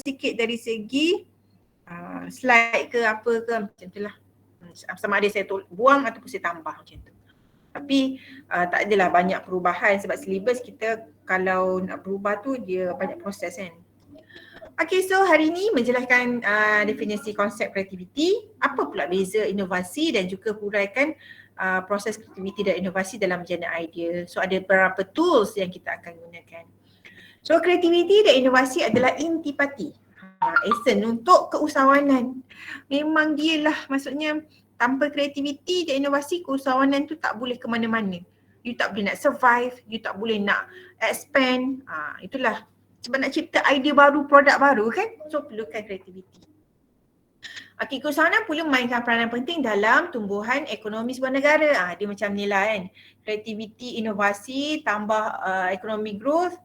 sikit dari segi slide ke apa ke macam tu lah. Sama ada saya buang ataupun saya tambah macam tu. Tapi tak adalah banyak perubahan sebab silibus kita kalau nak berubah tu dia banyak proses kan. Okay, so hari ni menjelaskan definisi konsep kreativiti, apa pula beza inovasi dan juga huraikan proses kreativiti dan inovasi dalam jana idea. So ada beberapa tools yang kita akan gunakan. So kreativiti dan inovasi adalah intipati, essence untuk keusahawanan. Memang dia lah, maksudnya tanpa kreativiti dan inovasi, keusahawanan tu tak boleh ke mana-mana. You tak boleh nak survive, you tak boleh nak expand. Itulah sebab nak cipta idea baru, produk baru kan, so perlukan kreativiti. Okay, keusahawanan perlu memainkan peranan penting dalam tumbuhan ekonomi sebuah negara. Dia macam ni lah kan, kreativiti, inovasi, tambah ekonomi growth,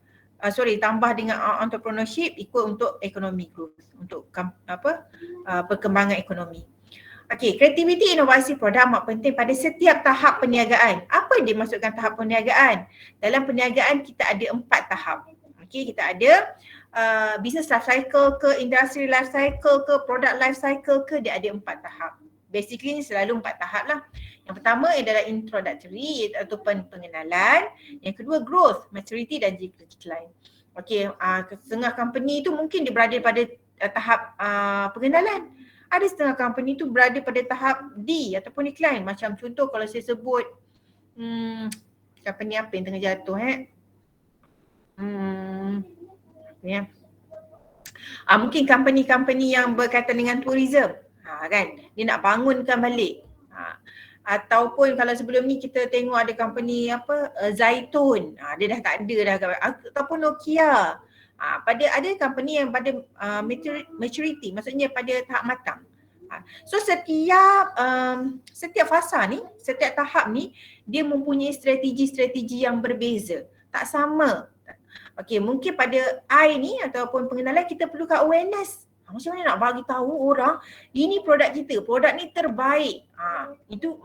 tambah dengan entrepreneurship ikut untuk ekonomi growth, untuk perkembangan ekonomi. Okay, kreativiti inovasi produk amat penting pada setiap tahap perniagaan. Apa yang dimaksudkan tahap perniagaan? Dalam perniagaan kita ada 4 tahap. Okay, kita ada business life cycle ke, industry life cycle ke, product life cycle ke, dia ada 4 tahap. Basically ni selalu 4 tahap lah. Yang pertama adalah introductory ataupun pengenalan. Yang kedua growth, maturity dan decline. Okay, setengah company tu mungkin dia berada pada tahap pengenalan. Ada setengah company tu berada pada tahap D ataupun decline. Macam contoh kalau saya sebut company apa yang tengah jatuh mungkin company-company yang berkaitan dengan tourism. Kan? Dia nak bangunkan balik. Ataupun kalau sebelum ni kita tengok ada company Zaitun. Dia dah tak ada dah. Ataupun Nokia. Ada company yang pada maturity, maksudnya pada tahap matang. So setiap fasa ni, setiap tahap ni dia mempunyai strategi-strategi yang berbeza. Tak sama. Okay, mungkin pada I ni ataupun pengenalan kita perlukan awareness. Macam mana nak bagi tahu orang ini produk kita, produk ni terbaik. Itu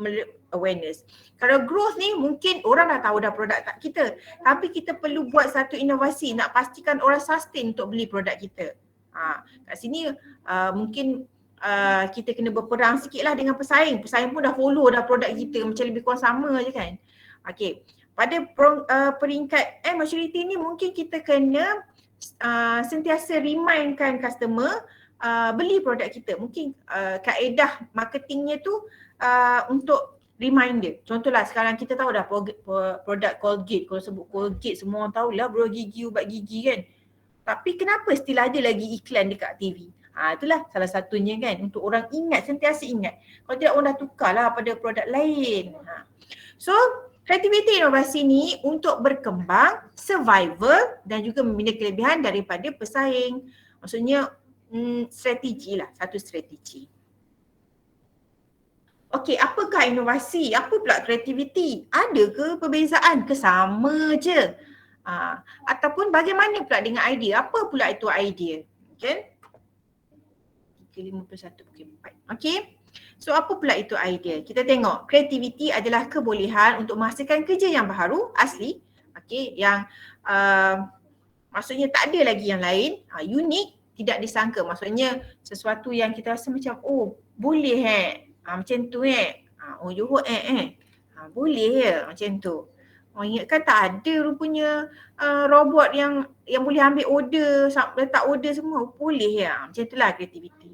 awareness. Kalau growth ni mungkin orang dah tahu dah produk tak kita, tapi kita perlu buat satu inovasi nak pastikan orang sustain untuk beli produk kita. Kat sini mungkin kita kena berperang sikit lah dengan pesaing. Pesaing pun dah follow dah produk kita, macam lebih kurang sama je kan. Okay, pada peringkat maturity ni mungkin kita kena sentiasa remindkan customer beli produk kita. Mungkin kaedah marketingnya tu untuk reminder. Contohlah sekarang kita tahu dah produk Colgate. Kalau sebut Colgate semua orang tahulah bro gigi, ubat gigi kan. Tapi kenapa still ada lagi iklan dekat TV? Itulah salah satunya kan, untuk orang ingat, sentiasa ingat. Kalau tidak orang dah tukar lah pada produk lain. So kreativiti inovasi ni untuk berkembang, survival dan juga membina kelebihan daripada pesaing. Maksudnya strategi lah, satu strategi. Okey, apakah inovasi? Apa pula kreativiti? Ada ke perbezaan ke sama je? Ataupun bagaimana pula dengan idea? Apa pula itu idea? Okay. 51.4. Okey. So apa pula itu idea? Kita tengok, kreativiti adalah kebolehan untuk menghasilkan kerja yang baru, asli, yang maksudnya tak ada lagi yang lain, unik, tidak disangka. Maksudnya sesuatu yang kita rasa macam boleh macam tu Johor boleh macam tu. Ingatkan tak ada rupanya robot yang boleh ambil order, letak order semua, boleh macam itulah kreativiti.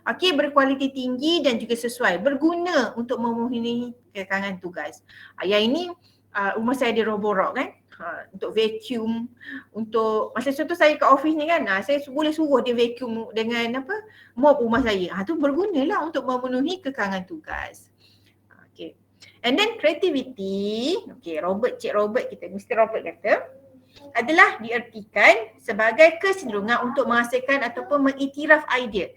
Okey, berkualiti tinggi dan juga sesuai, berguna untuk memenuhi kekangan tugas. Yang ini rumah saya ada Roborock kan, untuk vacuum, untuk masa contoh saya kat office ni kan, saya boleh suruh dia vacuum dengan mop rumah saya. Tu bergunalah untuk memenuhi kekangan tugas. Okey. And then creativity, Cik Robert kita, Mr. Robert kata, adalah diartikan sebagai kecenderungan untuk menghasilkan ataupun mengiktiraf idea.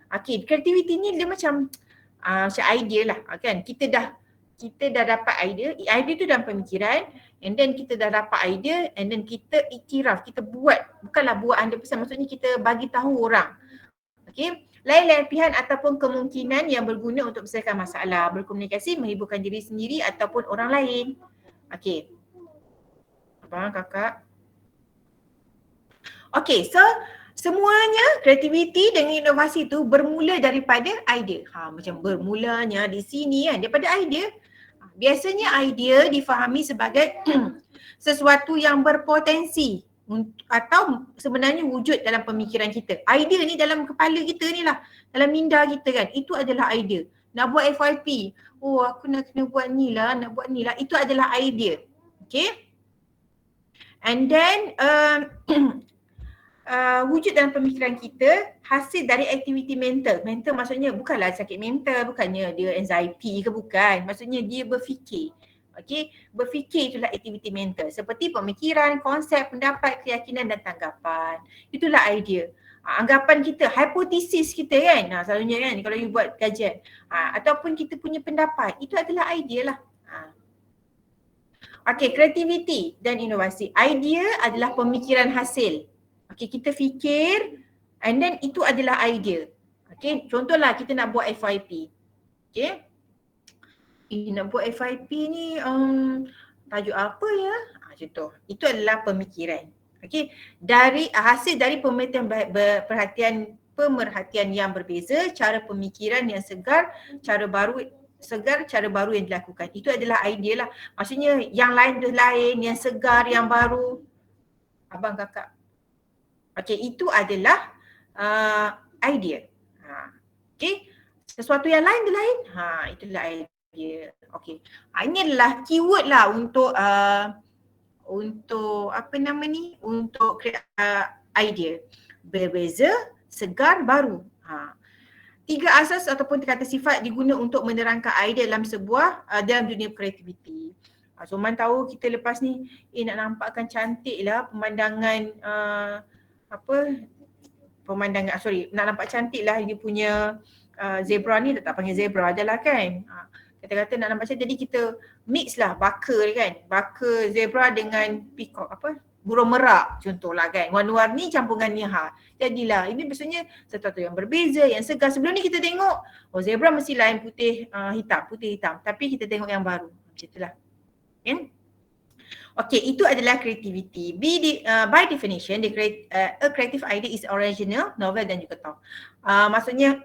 Kreativiti ni dia macam idea lah kan. Kita dah dapat idea tu dalam pemikiran, and then kita dah dapat idea, and then kita iktiraf, kita buat, bukanlah buat 100%, maksudnya kita bagi tahu orang. Lain-lain pilihan ataupun kemungkinan yang berguna untuk menyelesaikan masalah, berkomunikasi, menghiburkan diri sendiri ataupun orang lain. Abang, kakak. So Semuanya kreativiti dengan inovasi tu bermula daripada idea. Macam bermulanya di sini kan, daripada idea. Biasanya idea difahami sebagai sesuatu yang berpotensi atau sebenarnya wujud dalam pemikiran kita. Idea ni dalam kepala kita ni lah, dalam minda kita kan, itu adalah idea. Nak buat FYP, oh aku nak kena buat ni lah, nak buat ni lah, itu adalah idea. Okay. And then wujud dalam pemikiran kita hasil dari aktiviti mental. Mental maksudnya bukanlah sakit mental, bukannya dia anxiety ke, bukan. Maksudnya dia berfikir. Okey, berfikir itulah aktiviti mental. Seperti pemikiran, konsep, pendapat, keyakinan dan tanggapan. Itulah idea. Anggapan kita, hipotesis kita kan. Selalunya kan kalau you buat kajian. Ataupun kita punya pendapat, itu adalah idea lah. Okey, kreativiti dan inovasi. Idea adalah pemikiran hasil. Okey, kita fikir and then itu adalah idea. Okey, contohlah kita nak buat FYP. Okey. Nak buat FYP ni tajuk apa ya? Contoh. Itu adalah pemikiran. Okey. Dari hasil dari pemerhatian yang berbeza, cara pemikiran yang segar, cara baru yang dilakukan. Itu adalah idea lah. Maksudnya yang lain tu lain, yang segar, yang baru. Abang kakak. Okey, itu adalah idea. Okey. Sesuatu yang lain tu lain. Itulah idea. Okey. Ini adalah keyword lah untuk apa nama ni? Untuk idea. Berbeza, segar, baru. 3 asas ataupun kata sifat diguna untuk menerangkan idea dalam dalam dunia kreativiti. Soman tahu kita lepas ni nak nampakkan cantik lah pemandangan nak nampak cantik lah dia punya zebra ni, tak panggil zebra adalah kan. Kata-kata nak nampak cantik, jadi kita mix lah baka kan. Baka zebra dengan peacock burung merak contohlah kan. Warna-warni campuran ni jadilah ini maksudnya sesuatu yang berbeza, yang segar. Sebelum ni kita tengok zebra mesti lain putih hitam. Tapi kita tengok yang baru. Macam itulah. Kan? Okay, itu adalah creativity. By definition, a creative idea is original, novel dan juga top. Maksudnya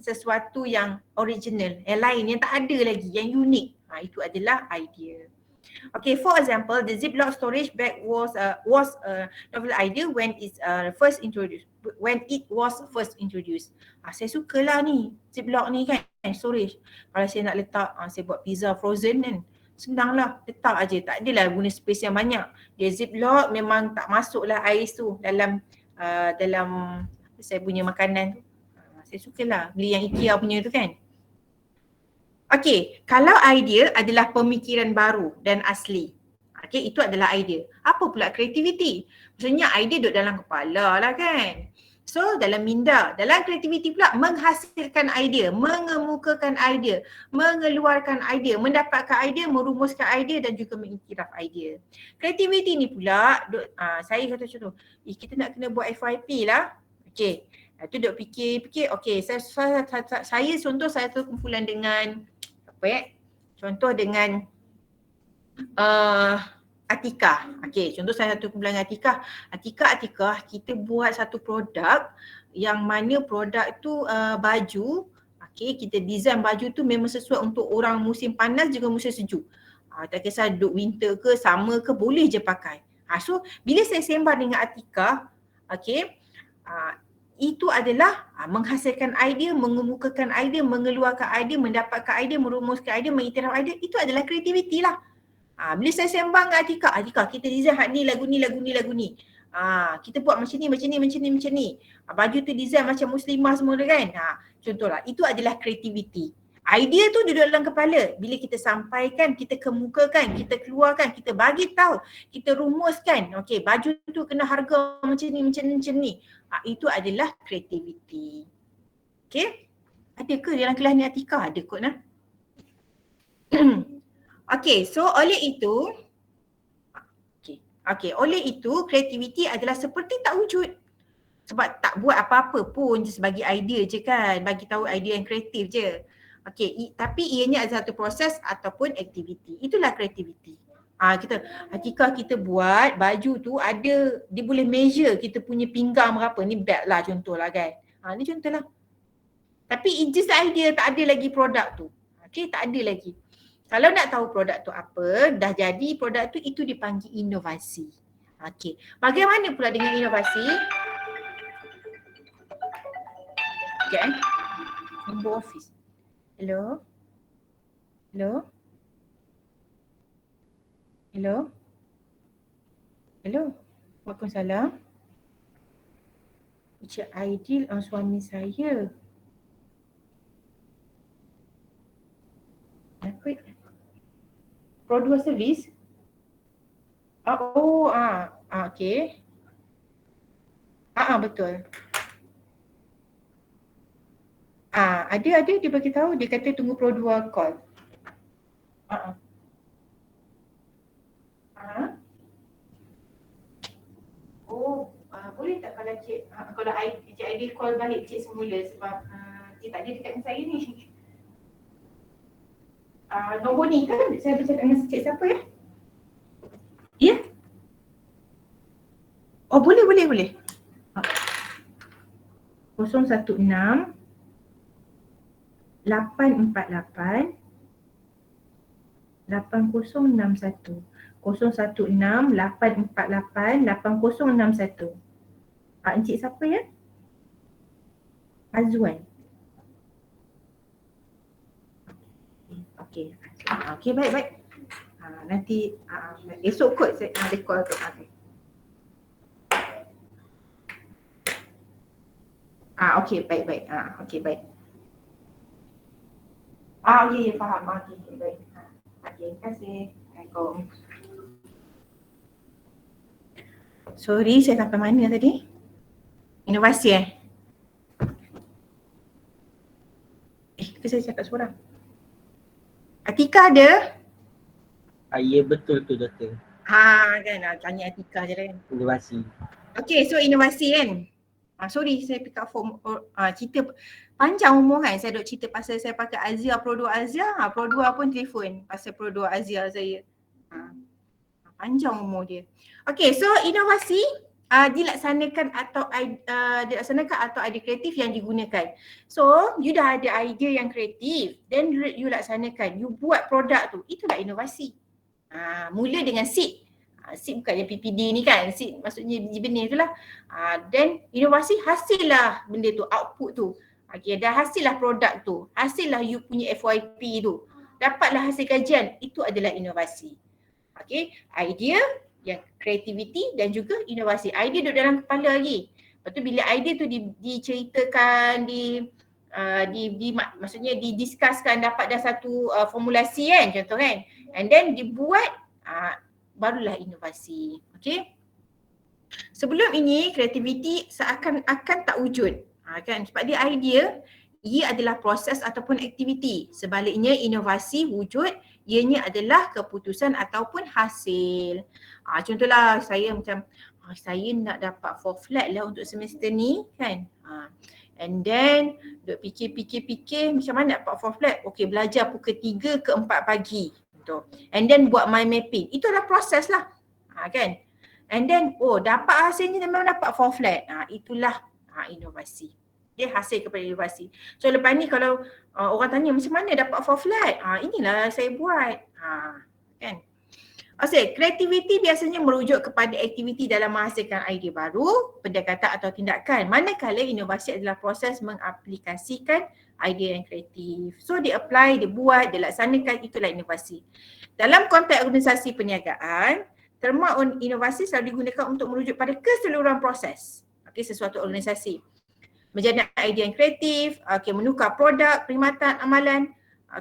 sesuatu yang original, yang lain, yang tak ada lagi, yang unik. Itu adalah idea. Okay, for example, the Ziploc storage bag was a novel idea when it was first introduced. Saya sukalah ni Ziploc ni kan, storage. Kalau saya nak letak, saya buat pizza frozen kan, senanglah, letak aje, tak adalah guna space yang banyak. Dia Ziploc memang tak masuklah ais tu dalam saya punya makanan tu. Saya sukalah beli yang IKEA punya tu kan. Okey, kalau idea adalah pemikiran baru dan asli. Okey, itu adalah idea. Apa pula kreativiti? Maksudnya idea duduk dalam kepala lah kan. So dalam minda, dalam kreativiti pula menghasilkan idea, mengemukakan idea, mengeluarkan idea, mendapatkan idea, merumuskan idea dan juga mengiktiraf idea. Kreativiti ni pula, saya kata contoh, kita nak kena buat FYP lah. Okey, itu duk fikir, okey, saya contoh saya tu kumpulan dengan contoh dengan Atika. Okey, contoh saya satu kumpulan dengan Atika, kita buat satu produk yang mana produk tu baju. Okey, kita design baju tu memang sesuai untuk orang musim panas juga musim sejuk. Tak kisah duduk winter ke summer ke, boleh je pakai. So bila saya sembang dengan Atika, okey, itu adalah menghasilkan idea, mengemukakan idea, mengeluarkan idea, mendapatkan idea, merumuskan idea, mengiktiraf idea. Itu adalah kreativiti lah. Bila saya sembang dengan Atika, kita design lagu ni. Kita buat macam ni. Baju tu design macam muslimah semua kan. Contohlah, itu adalah kreativiti. Idea tu duduk dalam kepala. Bila kita sampaikan, kita kemukakan, kita keluarkan, kita bagi tahu, kita rumuskan. Okey, baju tu kena harga macam ni. Itu adalah kreativiti. Okey? Ada ke dalam kelas ni Atika? Ada kot nah. Okey, so oleh itu kreativiti adalah seperti tak wujud. Sebab tak buat apa-apa pun, just bagi idea je kan, bagi tahu idea yang kreatif je. Okey, tapi ianya adalah satu proses ataupun aktiviti. Itulah kreativiti. Ketika kita buat baju tu ada, dia boleh measure kita punya pinggang berapa. Ni belt lah contohlah kan. Ni contoh lah. Tapi it's just idea, tak ada lagi produk tu. Okay, tak ada lagi. Kalau nak tahu produk tu apa, dah jadi produk tu, itu dipanggil inovasi. Okay, bagaimana pula dengan inovasi? Okay, nombor office. Hello? Hello? Hello? Hello? Waalaikumsalam. Encik Aidil, suami saya. Apa? Produk servis? Okay. Betul. Ada dia bagi tahu, dia kata tunggu produk call. Boleh tak kalau cik, kalau Cik Aidil call balik cik semula sebab cik tak ada dekat dengan saya ni. Nombor ni kan saya bercakap dengan cik siapa ya? Ya? Oh boleh. 016 848 8061. 016 848 8061. Encik siapa ya? Azwan. Okey. Okey, baik. Nanti esok kot saya ada call tu. Okey, baik. Okey, baik. Ya, faham. Okey, baik. Okey, terima kasih. Assalamualaikum. Sorry, saya sampai mana tadi? Inovasi saya cakap seorang. Atika ada? Ya betul tu doktor. Kan tanya Atika je kan. Inovasi. Okay, so inovasi kan. Sorry, saya pick up form cerita panjang umur kan. Saya duk cerita pasal saya pakai Azia, produk Azia. Produk pun telefon pasal produk Azia saya. Panjang umur dia. Okay, so inovasi dilaksanakan atau idea kreatif yang digunakan. So, you dah ada idea yang kreatif, then you laksanakan, you buat produk tu. Itulah inovasi. Mula dengan seed. Seed bukannya PPD ni kan, seed maksudnya biji benih tu lah. Then inovasi hasillah benda tu, output tu. Okay, dah hasillah produk tu, hasillah you punya FYP tu. Dapatlah hasil kajian, itu adalah inovasi. Okay, idea, yang kreativiti dan juga inovasi. Idea duduk dalam kepala lagi. Lepas tu bila idea tu diceritakan, maksudnya didiscusskan, dapat dah satu formulasi kan, contoh kan. And then dibuat, barulah inovasi. Okay. Sebelum ini kreativiti seakan-akan tak wujud. Kan, sebab dia idea, ia adalah proses ataupun aktiviti. Sebaliknya inovasi wujud, ianya adalah keputusan ataupun hasil. Contohlah saya macam saya nak dapat 4 flat lah untuk semester ni kan. And then duk fikir macam mana dapat 4 flat. Okay, belajar pukul 3 ke 4 pagi. And then buat mind mapping. Itu adalah proses lah. Kan. And then dapat hasilnya memang dapat 4 flat. Itulah inovasi. Dia hasil kepada inovasi. So lepas ni kalau orang tanya macam mana dapat 4 flat? Inilah saya buat. Kan. Kreativiti biasanya merujuk kepada aktiviti dalam menghasilkan idea baru, pendekatan atau tindakan. Manakala inovasi adalah proses mengaplikasikan idea yang kreatif. So dia apply, dia buat, dia laksanakan, itulah inovasi. Dalam konteks organisasi perniagaan, terma inovasi selalu digunakan untuk merujuk pada keseluruhan proses sesuatu organisasi. Menjana idea yang kreatif, menukar produk, perkhidmatan, amalan,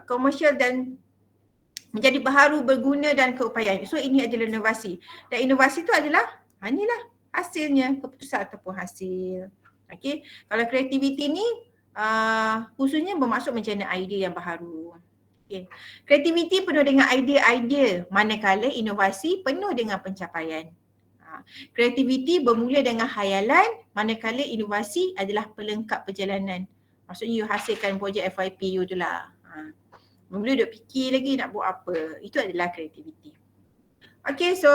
komersial dan menjadi baharu, berguna dan keupayaan. So ini adalah inovasi. Dan inovasi itu adalah inilah hasilnya, keputusan ataupun hasil. Okay. Kalau kreativiti ni khususnya bermaksud menjana idea yang baharu. Okay. Kreativiti penuh dengan idea-idea, manakala inovasi penuh dengan pencapaian. Kreativiti bermula dengan khayalan, manakala inovasi adalah pelengkap perjalanan. Maksudnya you hasilkan projek FYP you tu lah. Mula duk fikir lagi nak buat apa. Itu adalah kreativiti. Okay, so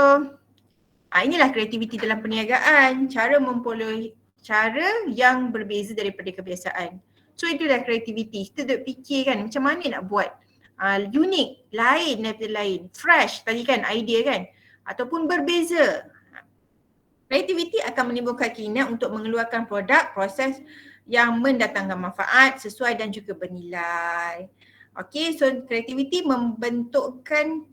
inilah kreativiti dalam perniagaan, cara yang berbeza daripada kebiasaan. So itulah kreativiti. Kita duk fikir kan macam mana nak buat unik, lain daripada lain, fresh tadi kan idea kan, ataupun berbeza. Kreativiti akan menimbulkan keinginan untuk mengeluarkan produk, proses yang mendatangkan manfaat sesuai dan juga bernilai. Okay, so kreativiti pembentukan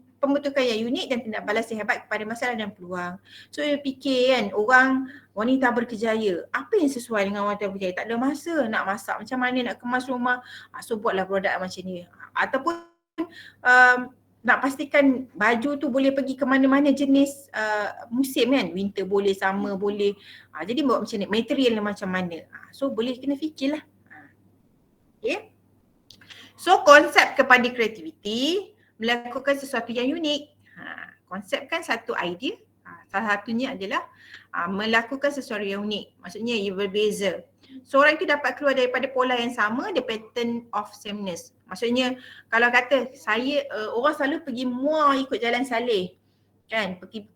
yang unik dan tindak balas yang hebat kepada masalah dan peluang. So you fikir kan, wanita berkejaya, apa yang sesuai dengan wanita berkejaya? Tak ada masa nak masak macam mana, nak kemas rumah, so buatlah produk macam ni. Ataupun nak pastikan baju tu boleh pergi ke mana-mana jenis musim kan, winter boleh, summer boleh. Jadi buat macam ni, material macam mana. So boleh kena fikirlah. Okay. So konsep kepada kreativiti melakukan sesuatu yang unik. Konsep kan satu idea. Salah satunya adalah melakukan sesuatu yang unik. Maksudnya ia berbeza. Seorang itu dapat keluar daripada pola yang sama, the pattern of sameness. Maksudnya kalau kata saya, orang selalu pergi Muar ikut Jalan Saleh. Kan, pergi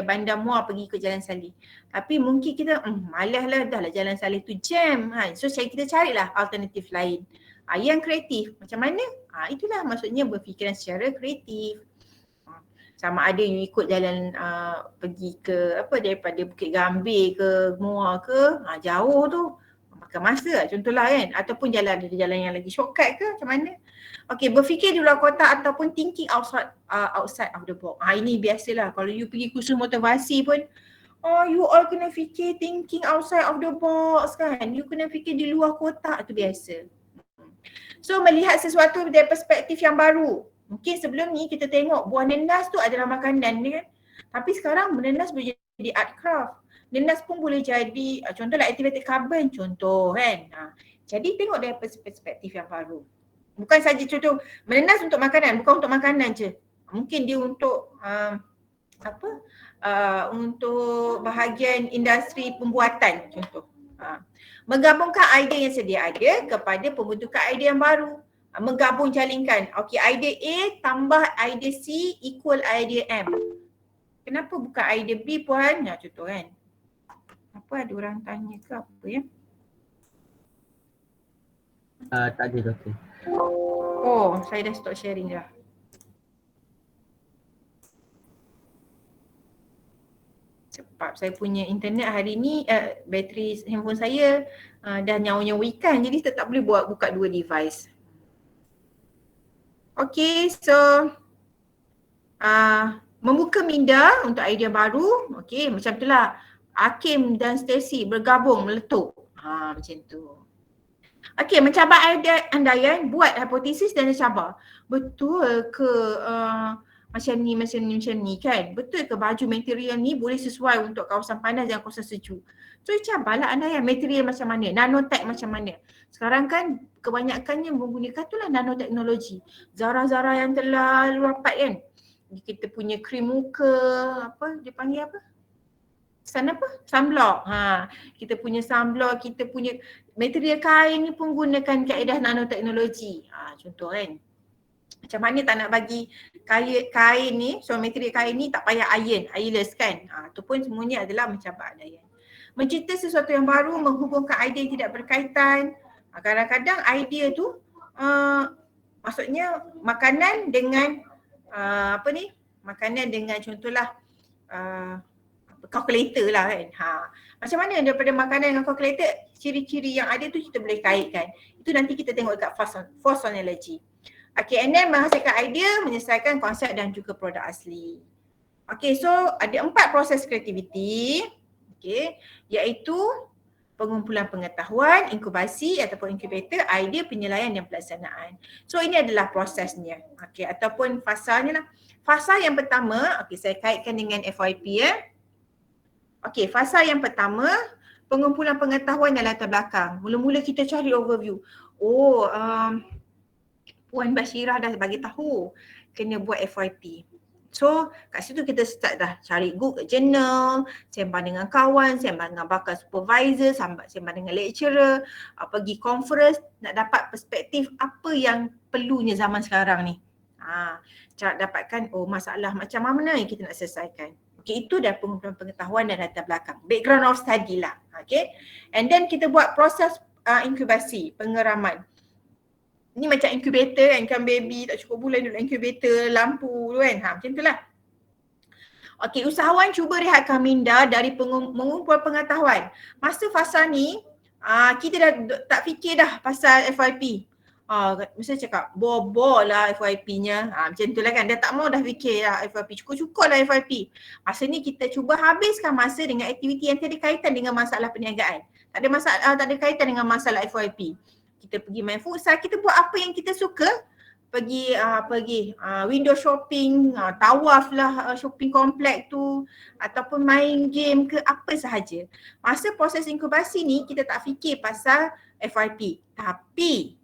Bandar Muar pergi ikut Jalan Saleh. Tapi mungkin kita malas lah, dah lah Jalan Saleh tu jam. So kita carilah alternatif lain. Yang kreatif. Macam mana? Itulah maksudnya berfikiran secara kreatif. Sama ada you ikut jalan pergi ke daripada Bukit Gambir ke Muar ke, jauh tu. Makan masa contohlah kan. Ataupun ada jalan yang lagi shortcut ke macam mana. Okay, berfikir di luar kotak ataupun thinking outside of the box. Ini biasalah kalau you pergi kursus motivasi pun, you all kena fikir thinking outside of the box kan. You kena fikir di luar kotak, tu biasa. So melihat sesuatu dari perspektif yang baru. Mungkin sebelum ni kita tengok buah nenas tu adalah makanan kan. Tapi sekarang nenas boleh jadi art craft. Nenas pun boleh jadi contohlah activated carbon contoh kan. Jadi tengok dari perspektif yang baru. Bukan saja contoh menenas untuk makanan, bukan untuk makanan je. Mungkin dia untuk untuk bahagian industri pembuatan contoh. Menggabungkan idea yang sedia ada kepada pembentukan idea yang baru. Menggabung jalinkan. Okey, idea A tambah idea C equal idea M. Kenapa bukan idea B puan? Contoh kan. Apa ada orang tanya ke apa ya? Tak ada doktor. Saya dah stop sharing dah. Sebab saya punya internet hari ni, bateri handphone saya dah nyawa-nyawa ikan, jadi saya tak boleh buka dua device. Okay, so membuka minda untuk idea baru. Okay, macam itulah Hakim dan Stacy bergabung meletup. Macam tu. Okay, mencabar idea andaian, buat hipotesis dan cabar. Betul ke macam ni kan? Betul ke baju material ni boleh sesuai untuk kawasan panas dan kawasan sejuk? So cabarlah andaian material macam mana, nanotech macam mana. Sekarang kan kebanyakannya menggunakan itulah nanoteknologi. Zarah-zarah yang terlalu rapat kan. Kita punya krim muka, dia panggil apa? Sunblock. Kita punya sunblock, kita punya material kain ni pun gunakan kaedah nanoteknologi. Contoh kan. Macam mana tak nak bagi kain ni, so material kain ni tak payah ironless kan. Itu pun semuanya adalah mencabar andaian. Mencipta sesuatu yang baru, menghubungkan idea yang tidak berkaitan. Kadang-kadang idea tu maksudnya makanan dengan makanan dengan contohlah calculator lah kan. Macam mana daripada makanan dengan calculator, ciri-ciri yang ada tu kita boleh kaitkan. Itu nanti kita tengok dekat force analogy. Okay, and then menghasilkan idea, menyelesaikan konsep dan juga produk asli. Okay, so ada 4 proses kreativiti. Okay, iaitu pengumpulan pengetahuan, inkubasi ataupun incubator, idea, penyelaian dan pelaksanaan. So ini adalah prosesnya. Okay, ataupun fasanya lah. Fasa yang pertama, okay, saya kaitkan dengan FYP ya. Okay, fasa yang pertama, pengumpulan pengetahuan dan latar belakang. Mula-mula kita cari overview. Puan Bashirah dah bagi tahu kena buat FYP. So kat situ kita start dah cari Google journal, sembang dengan kawan, sembang dengan bakal supervisor, sembang dengan lecturer, pergi conference nak dapat perspektif apa yang perlunya zaman sekarang ni. Cara dapatkan masalah macam mana yang kita nak selesaikan. Okay, itu dah pengumpulan pengetahuan dan latar belakang. Background of study lah. Okay. And then kita buat proses inkubasi, pengeraman. Ni macam incubator kan baby tak cukup bulan duduk incubator, lampu tu kan. Macam tu lah. Okey, usahawan cuba rehatkan minda dari mengumpul pengetahuan. Masa fasa ni, kita dah tak fikir dah pasal FYP. Mesti cakap, bobol lah FYP-nya. Macam tu lah kan, dia tak mau dah fikir lah FYP. Cukup-cukup lah FYP. Masa ni kita cuba habiskan masa dengan aktiviti yang tiada kaitan dengan masalah perniagaan. Tak ada kaitan dengan masalah FYP. Kita pergi main futsal, kita buat apa yang kita suka. Pergi window shopping, tawaf lah shopping komplek tu, ataupun main game ke apa sahaja. Masa proses inkubasi ni kita tak fikir pasal FYP. Tapi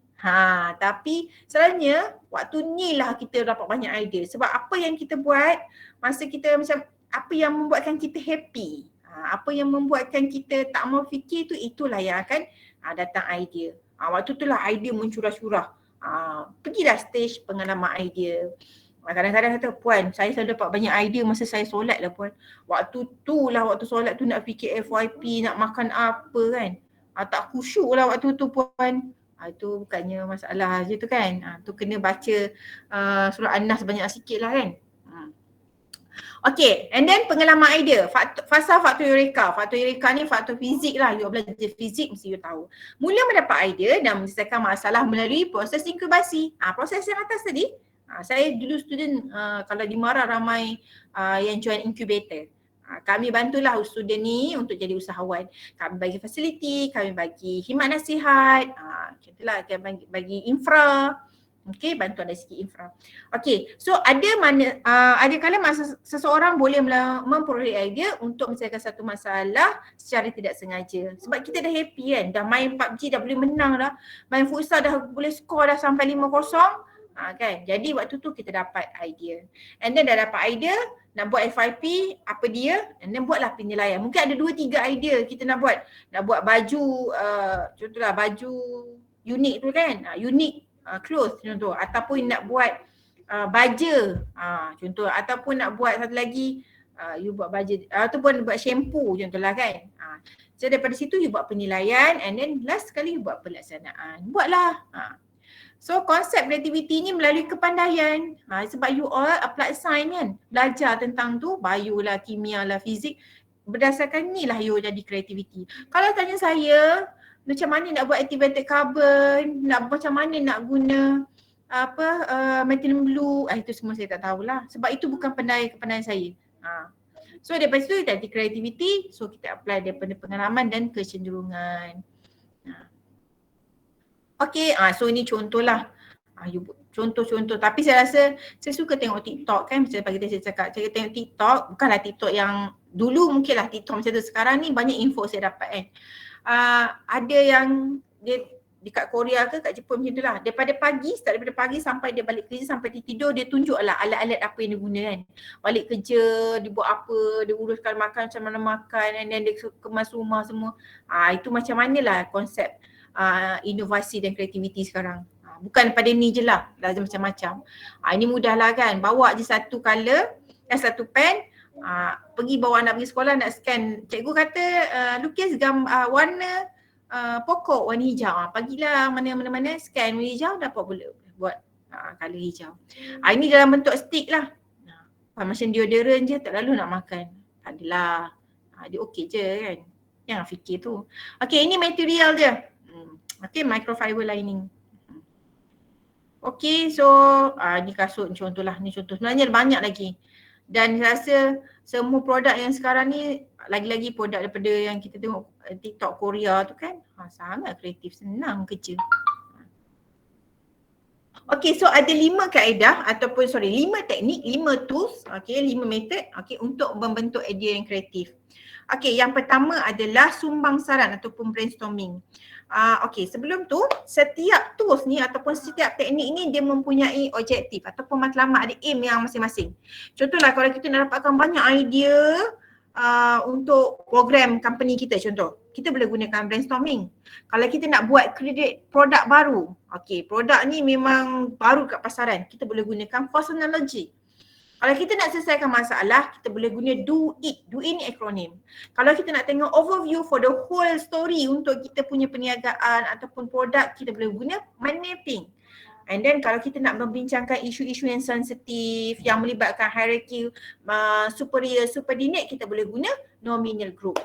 sebenarnya waktu ni lah kita dapat banyak idea. Sebab apa yang kita buat masa kita macam apa yang membuatkan kita happy, apa yang membuatkan kita tak mau fikir tu, itulah yang akan datang idea. Waktu tu lah idea mencurah-curah. Pergilah stage pengalaman idea. Kadang-kadang kata, puan, saya selalu dapat banyak idea masa saya solat lah puan. Waktu solat tu nak fikir FYP, nak makan apa kan. Tak khusyuk lah waktu tu puan. Itu bukannya masalah je tu kan. Tu kena baca surah An-Nas banyak sikit lah kan. Okay, and then pengalaman idea, fasa faktor Eureka. Faktor Eureka ni faktor fizik lah, you belajar fizik mesti you tahu. Mula mendapat idea dan menyelesaikan masalah melalui proses inkubasi. Proses yang atas tadi, saya dulu student, kalau di Mara ramai yang join incubator. Kami bantulah student ni untuk jadi usahawan. Kami bagi fasiliti, kami bagi khidmat nasihat, contohlah kami bagi infra. Okey, bantuan dari segi infra. Okey, so ada kala masa seseorang boleh memperoleh idea untuk menyelesaikan satu masalah secara tidak sengaja. Sebab kita dah happy kan, dah main PUBG dah boleh menang dah, main futsal dah boleh skor dah sampai 5-0. Kan, jadi waktu tu kita dapat idea. And then dah dapat idea, nak buat FYP, apa dia, and then buatlah penilaian. Mungkin ada 2-3 idea kita nak buat. Nak buat baju, contohlah baju unik tu kan, unik clothes contoh, ataupun nak buat baja contoh, ataupun nak buat satu lagi you buat baja ataupun buat shampoo contohlah kan. So daripada situ you buat penilaian, and then last sekali you buat pelaksanaan. Buatlah. So konsep kreativiti ni melalui kepandaian. Sebab you all applied science kan, belajar tentang tu, bio lah, kimia lah, fizik. Berdasarkan ni lah you jadi kreativiti. Kalau tanya saya macam mana nak buat activated carbon, macam mana nak guna methylene blue, itu semua saya tak tahulah. Sebab itu bukan kepandaian saya. So daripada situ kita creativity, so kita apply daripada pengalaman dan kecenderungan. Okay, so ini contohlah. Contoh-contoh. Tapi saya rasa saya suka tengok TikTok kan. Macam pagi tadi saya cakap, saya tengok TikTok, bukanlah TikTok yang dulu mungkinlah TikTok macam tu. Sekarang ni banyak info saya dapat kan. Ada yang dia dekat Korea ke kat Jepun macam tu lah. Daripada pagi sampai dia balik kerja, sampai dia tidur, dia tunjuk lah alat-alat apa yang dia guna kan. Balik kerja, dia buat apa, dia uruskan makan macam mana makan, and then dia kemas rumah semua. Itu macam manalah konsep inovasi dan kreativiti sekarang. Bukan pada ni je lah, belajar macam-macam. Ini mudah lah kan, bawa je satu colour, satu pen, pergi bawa anak pergi sekolah nak scan. Cikgu kata lukis warna pokok warna hijau. Pagilah mana-mana scan warna hijau, dapat boleh buat colour hijau. Ini dalam bentuk stick lah. Macam deodorant je, tak lalu nak makan. Adalah. Dia okey je kan. Jangan fikir tu. Okey, ini material je. Okey, microfiber lining. Okey, so ni kasut contohlah. Ni contoh. Sebenarnya banyak lagi. Dan saya rasa semua produk yang sekarang ni, lagi-lagi produk daripada yang kita tengok TikTok Korea tu kan, sangat kreatif, senang kerja. Okay, so ada 5 kaedah ataupun 5 teknik, 5 tools, 5 method untuk membentuk idea yang kreatif. Yang pertama adalah sumbang saran ataupun brainstorming. Sebelum tu, setiap tools ni ataupun setiap teknik ni dia mempunyai objektif ataupun matlamat, ada aim yang masing-masing. Contohlah kalau kita nak dapatkan banyak idea untuk program company kita, contoh, kita boleh gunakan brainstorming. Kalau kita nak buat create produk baru, Okey, produk ni memang baru kat pasaran. Kita boleh gunakan false analogy. Kalau kita nak selesaikan masalah, kita boleh guna do it. Do it ni akronim. Kalau kita nak tengok overview for the whole story untuk kita punya perniagaan ataupun produk, kita boleh guna mind mapping. And then kalau kita nak membincangkan isu-isu yang sensitif, yang melibatkan hierarchy, superior, subordinate, kita boleh guna nominal group.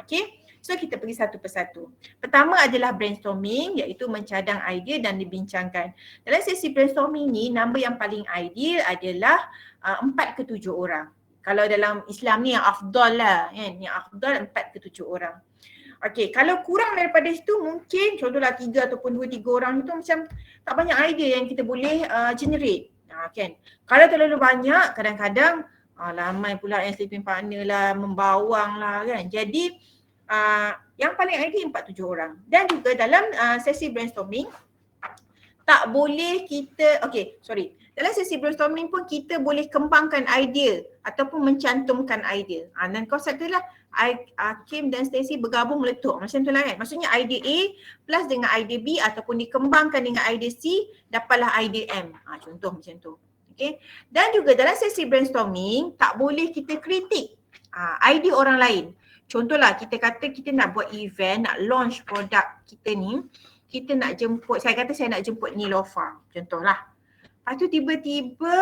Okay. So kita pergi satu persatu. Pertama adalah brainstorming, iaitu mencadang idea dan dibincangkan. Dalam sesi brainstorming ni, number yang paling ideal adalah 4 ke 7 orang. Kalau dalam Islam ni yang afdal lah kan, yang afdal 4 ke 7 orang. Okey, kalau kurang daripada situ mungkin contohlah 3 ataupun 2-3 orang itu macam tak banyak idea yang kita boleh generate. Kan. Kalau terlalu banyak, kadang-kadang ramai pula yang sleeping partner lah, membawang lah kan. Jadi yang paling ideal 4-7 orang. Dan juga dalam sesi brainstorming tak boleh kita, dalam sesi brainstorming pun kita boleh kembangkan idea ataupun mencantumkan idea. Dan konsep tu lah Kim dan Stacey bergabung meletup macam tu lah kan. Maksudnya idea A plus dengan idea B ataupun dikembangkan dengan idea C, dapatlah idea M. Contoh macam tu. Okay. Dan juga dalam sesi brainstorming tak boleh kita kritik idea orang lain. Contohlah kita kata kita nak buat event, nak launch produk kita ni, kita nak jemput, saya nak jemput Nilofa, contohlah. Lepas tu tiba-tiba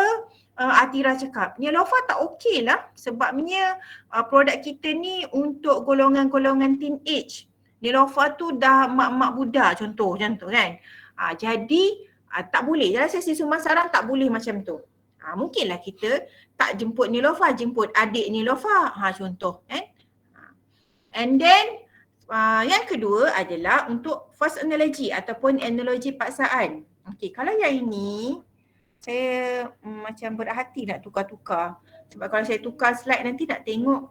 Atira cakap, Nilofa tak okey lah sebabnya produk kita ni untuk golongan-golongan teenage. Nilofa tu dah mak-mak budak contoh kan. Jadi tak boleh, dalam sesi sumber-sarang tak boleh macam tu. Mungkinlah kita tak jemput Nilofa, jemput adik Nilofa, contoh kan. And then yang kedua adalah untuk false analogy ataupun analogi paksaan. Okey, kalau yang ini saya macam berat hati nak tukar-tukar. Sebab kalau saya tukar slide nanti nak tengok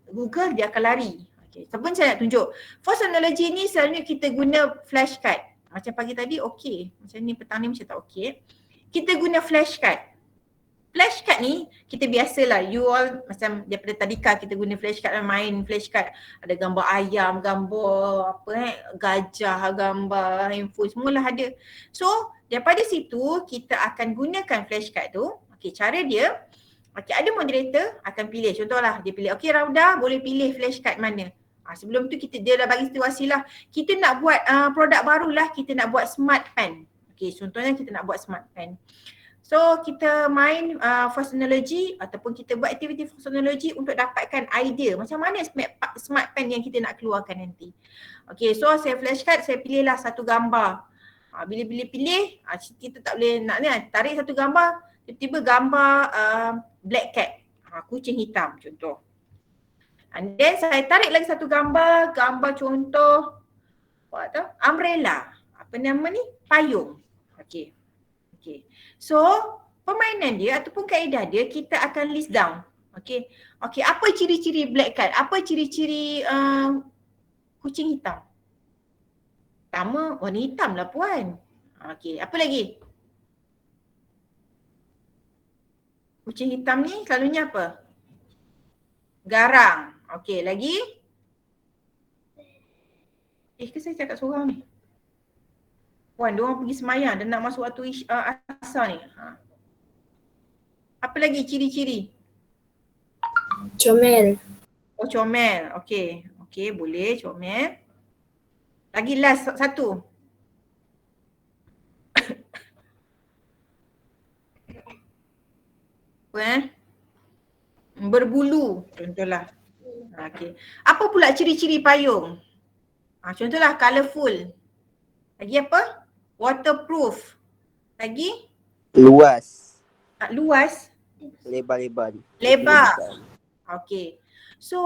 Google dia akan lari. Okey, sebelum saya nak tunjuk. False analogy ni selalunya kita guna flashcard. Macam pagi tadi okey, macam ni petang ni macam tak okey. Kita guna flashcard. Flashcard ni kita biasalah, you all macam daripada tadika kita guna flashcard, main flashcard, ada gambar ayam, gambar gajah, gambar handphone, semualah ada. So daripada situ kita akan gunakan flashcard tu. Okey, cara dia, ada moderator akan pilih, contohlah dia pilih, okey Rauda boleh pilih flashcard mana. Sebelum tu dia dah bagi situasi lah, kita nak buat produk barulah, kita nak buat smart pen. Okey, contohnya kita nak buat smart pen. So kita main false analogy ataupun kita buat aktiviti false analogy untuk dapatkan idea macam mana smart pen yang kita nak keluarkan nanti. Okay, so saya flashcard, saya pilihlah satu gambar. Bila pilih, kita tak boleh nak ni, tarik satu gambar, tiba-tiba gambar black cat, kucing hitam contoh. And then saya tarik lagi satu gambar contoh umbrella, apa nama ni, payung. Okay. So permainan dia ataupun kaedah dia, kita akan list down. Okay, apa ciri-ciri black cat? Apa ciri-ciri kucing hitam? Pertama, warna hitam lah puan. Okay, apa lagi? Kucing hitam ni selalunya apa? Garang. Okay, lagi? Ke saya cakap seorang ni? Puan, diorang pergi semayang dan nak masuk waktu asar ni. Apa lagi ciri-ciri? Comel. Oh, comel. Okey, boleh comel. Lagi last satu. Berbulu contohlah. Okey. Apa pula ciri-ciri payung? Contohlah colourful. Lagi apa? Waterproof. Lagi? Luas. Luas? Lebar-lebar. Lebar. Okey. So,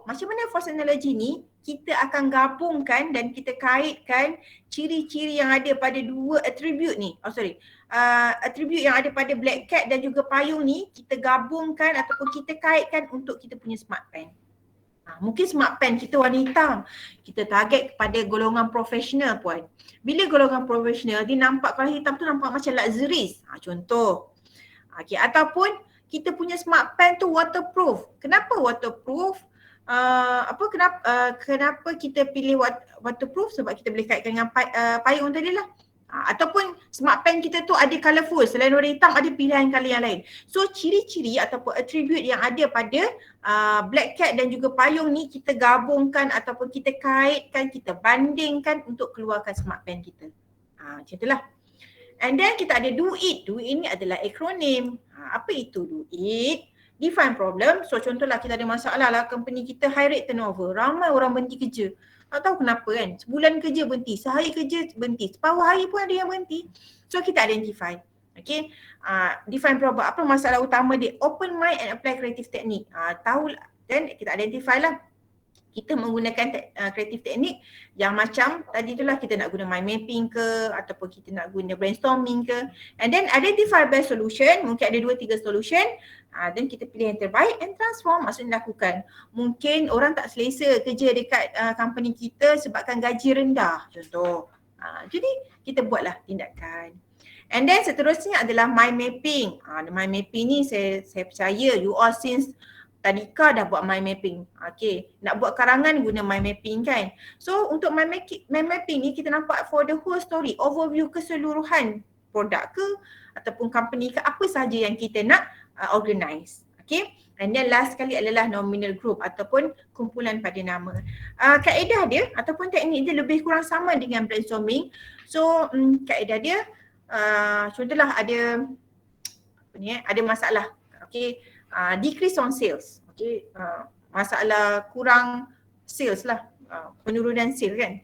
macam mana false analogy ni? Kita akan gabungkan dan kita kaitkan ciri-ciri yang ada pada dua attribute ni. Attribute yang ada pada black cat dan juga payung ni, kita gabungkan ataupun kita kaitkan untuk kita punya smart pen. Mungkin smart pen kita warna hitam. Kita target kepada golongan profesional puan. Bila golongan profesional, dia nampak kalau hitam tu nampak macam luxurious. Contoh. Ataupun kita punya smart pen tu waterproof. Kenapa waterproof? kenapa kita pilih waterproof, sebab kita boleh kaitkan dengan payung tadi lah. Ataupun smart pen kita tu ada colourful, selain warna hitam ada pilihan colour yang lain. So ciri-ciri ataupun attribute yang ada pada black cat dan juga payung ni kita gabungkan ataupun kita kaitkan, kita bandingkan untuk keluarkan smart pen kita. Macam itulah. And then kita ada do it. Do it ni adalah akronim. Apa itu do it? Define problem. So contohlah kita ada masalah lah, company kita high rate turnover, ramai orang berhenti kerja. Tak tahu kenapa kan, sebulan kerja berhenti, sehari kerja berhenti, separuh hari pun ada yang berhenti. So kita identify. Okay, define problem. Apa masalah utama dia? Open mind and apply creative technique. Tahu dan kita identify lah. Kita menggunakan kreatif teknik yang macam tadi itulah, kita nak guna mind mapping ke ataupun kita nak guna brainstorming ke. And then identify best solution, mungkin ada 2-3 solution. Dan kita pilih yang terbaik and transform, maksudnya lakukan. Mungkin orang tak selesa kerja dekat company kita sebabkan gaji rendah contoh. Jadi kita buatlah tindakan. And then seterusnya adalah mind mapping. Mind mapping ni saya percaya you all since Tadika dah buat mind mapping. Okay, nak buat karangan guna mind mapping kan. So untuk mind mapping ni kita nampak for the whole story, overview keseluruhan produk ke ataupun company ke, apa sahaja yang kita nak organize. Okay, and then last sekali adalah nominal group ataupun kumpulan pada nama. Kaedah dia ataupun teknik dia lebih kurang sama dengan brainstorming. So kaedah dia contohlah ada ada masalah. Okay, decrease on sales. Okay, masalah kurang sales lah, penurunan sales kan.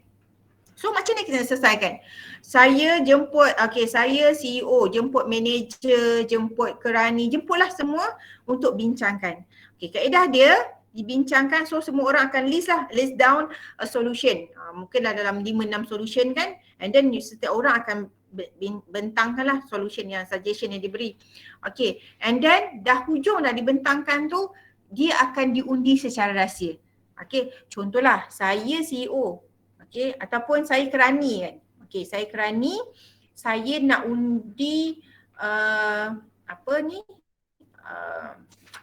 So macam mana kita selesaikan? Saya jemput, saya CEO, jemput manager, jemput kerani, jemputlah semua untuk bincangkan. Okay, kaedah dia dibincangkan, so semua orang akan list down a solution. Mungkinlah dalam 5-6 solution kan, and then setiap orang akan bentangkanlah solution yang suggestion yang diberi. Okay, and then dah hujung dah dibentangkan tu, dia akan diundi secara rahsia. Okay, contohlah saya CEO, okay, ataupun saya kerani kan. Okay, saya kerani, saya nak undi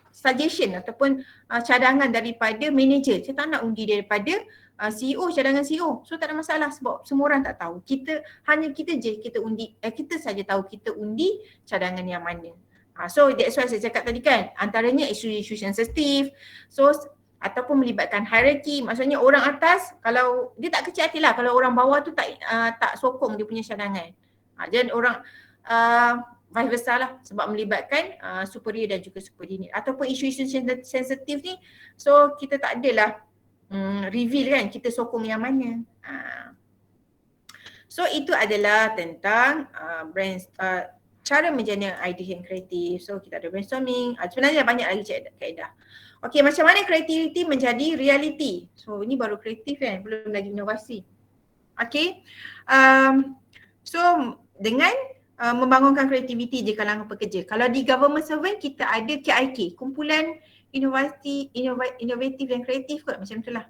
suggestion ataupun cadangan daripada manager. Saya tak nak undi daripada CEO, cadangan CEO. So tak ada masalah sebab semua orang tak tahu. Hanya kita je kita undi, kita saja tahu kita undi cadangan yang mana. So that's why saya cakap tadi kan, antaranya isu-isu sensitif. So ataupun melibatkan hierarki, maksudnya orang atas kalau dia tak kecil hati lah kalau orang bawah tu tak sokong dia punya cadangan. Dan orang vice versa lah, sebab melibatkan superior dan juga subordinate. Ataupun isu-isu sensitif ni, so kita tak adalah reveal kan kita sokong yang mana. So itu adalah tentang cara menjana idea yang kreatif. So kita ada brainstorming, sebenarnya banyak lagi kaedah. Okay, macam mana kreativiti menjadi reality? So ini baru kreatif kan, belum lagi inovasi. Okay, so dengan membangunkan kreativiti di kalangan pekerja. Kalau di government servant kita ada KIK, kumpulan inovatif dan kreatif kot, macam itulah.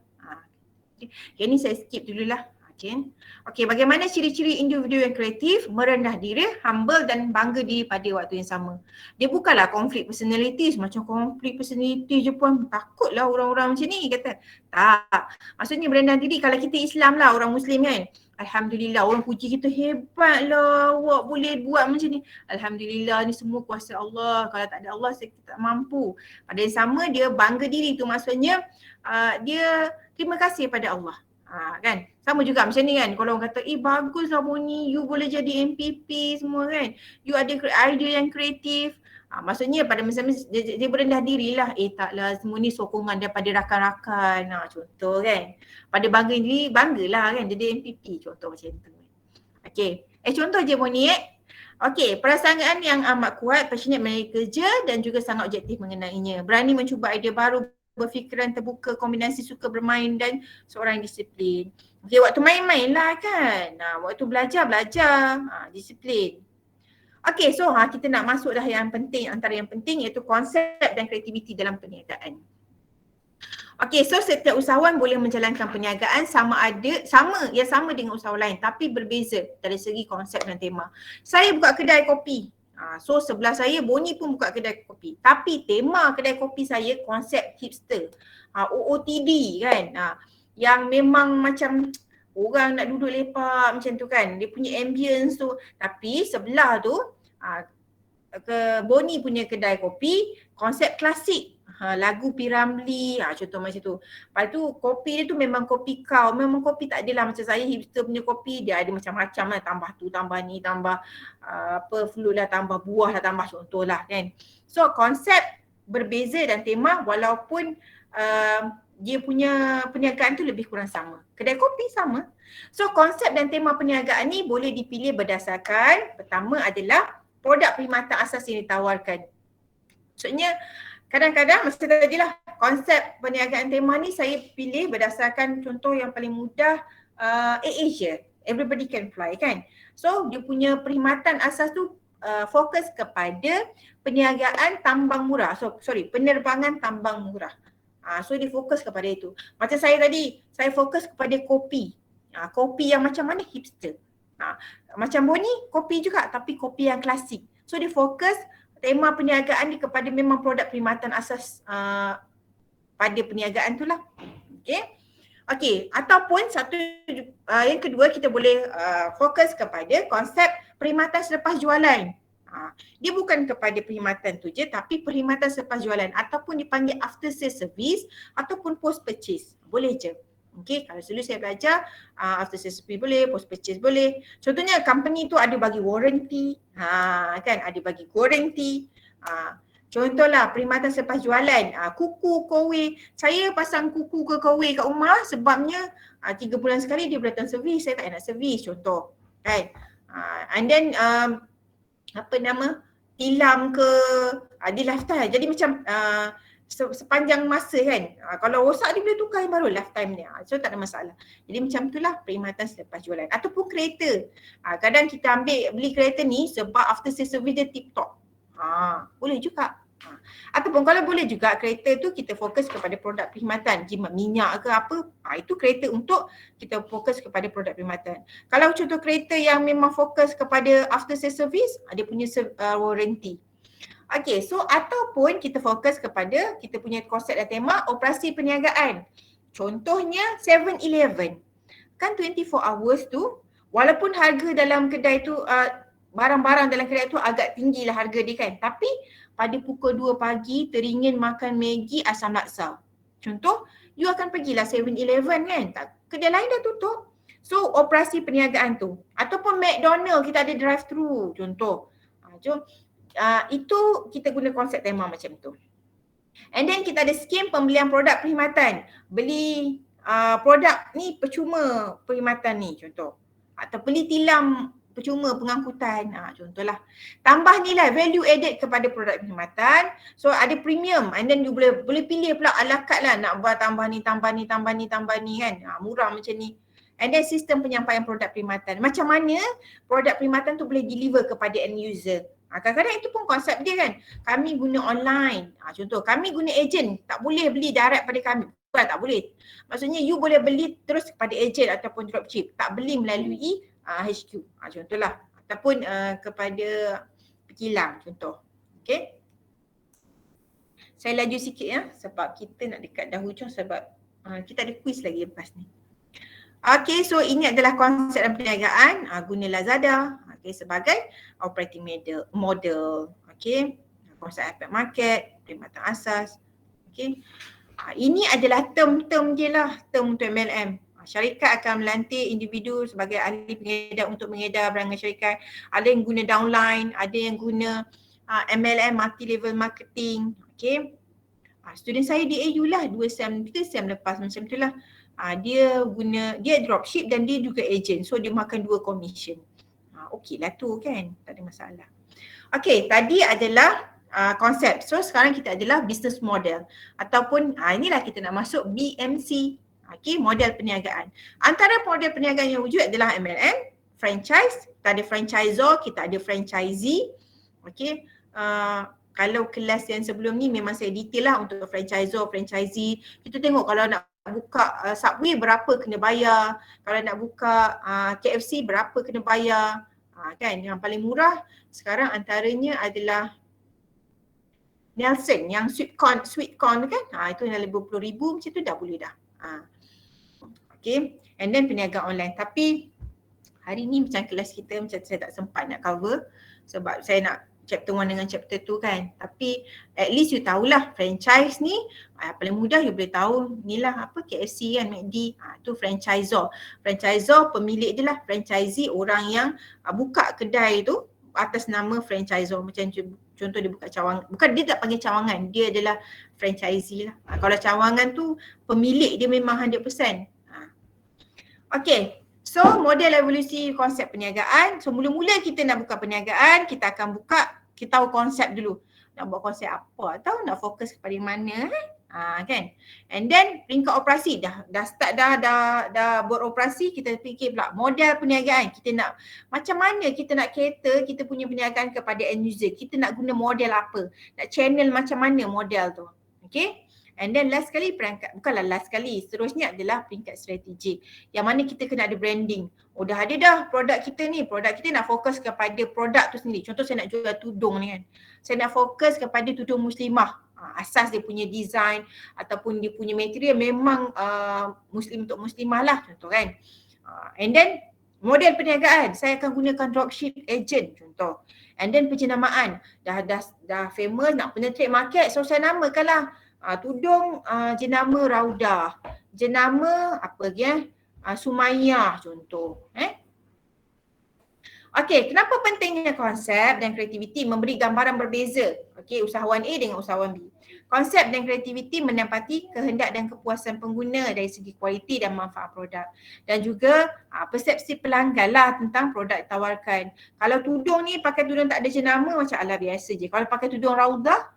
Okay, ini saya skip dululah. Okay, bagaimana ciri-ciri individu yang kreatif? Merendah diri, humble dan bangga diri pada waktu yang sama. Dia bukanlah konflik personality, macam konflik personality je pun takutlah orang-orang macam ni kata. Tak, maksudnya merendah diri. Kalau kita Islam lah, orang Muslim kan, Alhamdulillah, orang puji kita hebat lah, awak boleh buat macam ni. Alhamdulillah, ni semua kuasa Allah. Kalau tak ada Allah, kita tak mampu. Pada yang sama, dia bangga diri tu maksudnya dia terima kasih pada Allah. Kan, sama juga macam ni kan, kalau orang kata baguslah Moni, you boleh jadi MPP semua kan, you ada idea yang kreatif, maksudnya pada masa dia berendah diri lah, taklah semua ni sokongan daripada rakan-rakan, contoh kan. Pada bangga diri, banggalah kan jadi MPP, contoh macam tu. Okay, contoh je Moni Okay, perasaan yang amat kuat, passionate melalui kerja dan juga sangat objektif mengenainya, berani mencuba idea baru, berfikiran terbuka, kombinasi suka bermain dan seorang disiplin. Okay, waktu main-main lah kan. Waktu belajar, disiplin. Okay, so kita nak masuk dah yang penting, antara yang penting iaitu konsep dan kreativiti dalam perniagaan. Okay, so setiap usahawan boleh menjalankan perniagaan sama dengan usahawan lain tapi berbeza dari segi konsep dan tema. Saya buka kedai kopi. So sebelah saya Boni pun buka kedai kopi. Tapi tema kedai kopi saya konsep hipster. OOTD kan. Yang memang macam orang nak duduk lepak macam tu kan. Dia punya ambience tu. Tapi sebelah tu Boni punya kedai kopi konsep klasik. Lagu P. Ramlee, contoh macam tu. Lepas tu kopi dia tu memang kopi kau. Memang kopi tak adalah macam saya hipster punya kopi. Dia ada macam-macam lah. Tambah tu, tambah ni, tambah fluid lah, tambah buah lah, tambah contoh lah kan. So konsep berbeza dan tema walaupun dia punya perniagaan tu lebih kurang sama. Kedai kopi sama. So konsep dan tema perniagaan ni boleh dipilih berdasarkan pertama adalah produk perkhidmatan asas yang ditawarkan. Maksudnya kadang-kadang mesti tadilah konsep perniagaan tema ni saya pilih berdasarkan contoh yang paling mudah AirAsia, Everybody Can Fly kan. So dia punya perkhidmatan asas tu fokus kepada perniagaan tambang murah. Penerbangan tambang murah. So dia fokus kepada itu. Macam saya tadi, saya fokus kepada kopi. Kopi yang macam mana hipster. Macam Boni, kopi juga tapi kopi yang klasik. So dia fokus tema perniagaan ni kepada memang produk perkhidmatan asas pada perniagaan tu lah. Okay, ataupun yang kedua kita boleh fokus kepada konsep perkhidmatan selepas jualan. Dia bukan kepada perkhidmatan tu je tapi perkhidmatan selepas jualan ataupun dipanggil after sales service ataupun post purchase. Boleh je. Okay, kalau dulu saya belajar after sales service boleh, post purchase boleh. Contohnya company tu ada bagi warranty, kan, ada bagi guarantee. Contohlah perkhidmatan selepas jualan, kuku, kowe. Saya pasang kuku ke kowe kat rumah sebabnya 3 bulan sekali dia boleh datang servis, saya tak nak servis contoh. Kan? And then tilam ke, dia lifetime. Jadi macam sepanjang masa kan. Kalau rosak dia boleh tukar yang baru lifetime dia. So tak ada masalah. Jadi macam itulah perkhidmatan selepas jualan. Ataupun kereta. Kadang kita beli kereta ni sebab after sales service dia tip top. Boleh juga. Ataupun kalau boleh juga kereta tu kita fokus kepada produk perkhidmatan. Jimat minyak ke apa. Itu kereta untuk kita fokus kepada produk perkhidmatan. Kalau contoh kereta yang memang fokus kepada after sales service, dia punya warranty. Okay, so ataupun kita fokus kepada kita punya konsep dan tema operasi perniagaan. Contohnya 7-Eleven. Kan 24 hours tu, walaupun harga dalam kedai tu, barang-barang dalam kedai tu agak tinggi lah harga dia kan. Tapi pada pukul 2 pagi teringin makan Maggi asam laksa. Contoh, you akan pergilah 7-Eleven kan. Kedai lain dah tutup. So operasi perniagaan tu. Ataupun McDonald kita ada drive-thru contoh. Itu kita guna konsep tema macam tu. And then kita ada skim pembelian produk perkhidmatan. Beli produk ni percuma perkhidmatan ni contoh. Atau beli tilam percuma pengangkutan. Contohlah. Tambah nilai value added kepada produk perkhidmatan. So ada premium and then you boleh pilih pula ala carte lah nak buat tambah ni kan. Murah macam ni. And then sistem penyampaian produk perkhidmatan. Macam mana produk perkhidmatan tu boleh deliver kepada end user. Kadang-kadang itu pun konsep dia kan. Kami guna online. Contoh, kami guna ejen. Tak boleh beli direct pada kami. Bukan, tak boleh. Maksudnya you boleh beli terus kepada ejen ataupun dropship. Tak beli melalui HQ. Contohlah. Ataupun kepada kilang contoh. Okay. Saya laju sikit ya. Sebab kita nak dekat dah hujung sebab kita ada quiz lagi lepas ni. Okay, so ini adalah konsep dan perniagaan. Guna Lazada. Sebagai operating model, konsep impact market, perkhidmatan asas. Ini adalah term-term je lah, term untuk MLM. Syarikat akan melantik individu sebagai ahli pengedar untuk mengedar barangan syarikat. Ada yang guna downline, ada yang guna MLM, multi-level marketing. Student saya di AU lah, 2 sem, 3 sem lepas macam tu lah. Dia dropship dan dia juga agent, so dia makan 2 commission. Okey lah tu kan, tak ada masalah. Okey, tadi adalah konsep. So sekarang kita adalah business model ataupun inilah kita nak masuk BMC. Model perniagaan. Antara model perniagaan yang wujud adalah MLM, franchise, kita ada franchisor, kita ada franchisee. Kalau kelas yang sebelum ni memang saya detail lah untuk franchisor, franchisee. Kita tengok kalau nak buka Subway berapa kena bayar, kalau nak buka KFC berapa kena bayar. Kan yang paling murah sekarang antaranya adalah Nelson yang sweet corn kan. Itu yang lebih 20,000 macam tu dah boleh dah. Okay, and then perniagaan online. Tapi hari ni macam kelas kita macam saya tak sempat nak cover sebab saya nak chapter 1 dengan chapter 2 kan. Tapi at least you tahulah franchise ni paling mudah you boleh tahu ni lah apa KFC kan, McD. Tu franchisor. Franchisor pemilik dia lah, franchisee orang yang buka kedai tu atas nama franchisor. Macam contoh dia buka cawangan, bukan dia tak panggil cawangan, dia adalah franchisee lah. Kalau cawangan tu pemilik dia memang 100%. Okay, so model evolusi konsep perniagaan. So mula-mula kita nak buka perniagaan, kita akan kita tahu konsep dulu. Nak buat konsep apa atau nak fokus kepada mana kan. And then peringkat operasi dah start dah buat operasi, kita fikir pula model perniagaan. Kita nak macam mana kita nak cater kita punya perniagaan kepada end user. Kita nak guna model apa? Nak channel macam mana model tu. Okay. And then last sekali bukanlah last sekali, seterusnya adalah peringkat strategik. Yang mana kita kena ada branding. Dah ada dah produk kita ni, produk kita nak fokus kepada produk tu sendiri. Contoh saya nak jual tudung ni kan. Saya nak fokus kepada tudung muslimah. Asas dia punya design ataupun dia punya material memang muslim untuk muslimah lah contoh kan. And then model perniagaan, saya akan gunakan dropship agent contoh. And then penjenamaan, dah famous nak penetrate market, so saya namakanlah tudung jenama Raudah, jenama apa lagi Sumayyah contoh. Okey, kenapa pentingnya konsep dan kreativiti memberi gambaran berbeza? Okey, usahawan A dengan usahawan B. Konsep dan kreativiti menempati kehendak dan kepuasan pengguna dari segi kualiti dan manfaat produk. Dan juga persepsi pelanggan lah tentang produk ditawarkan. Kalau tudung ni pakai tudung tak ada jenama macam ala biasa je. Kalau pakai tudung Raudah,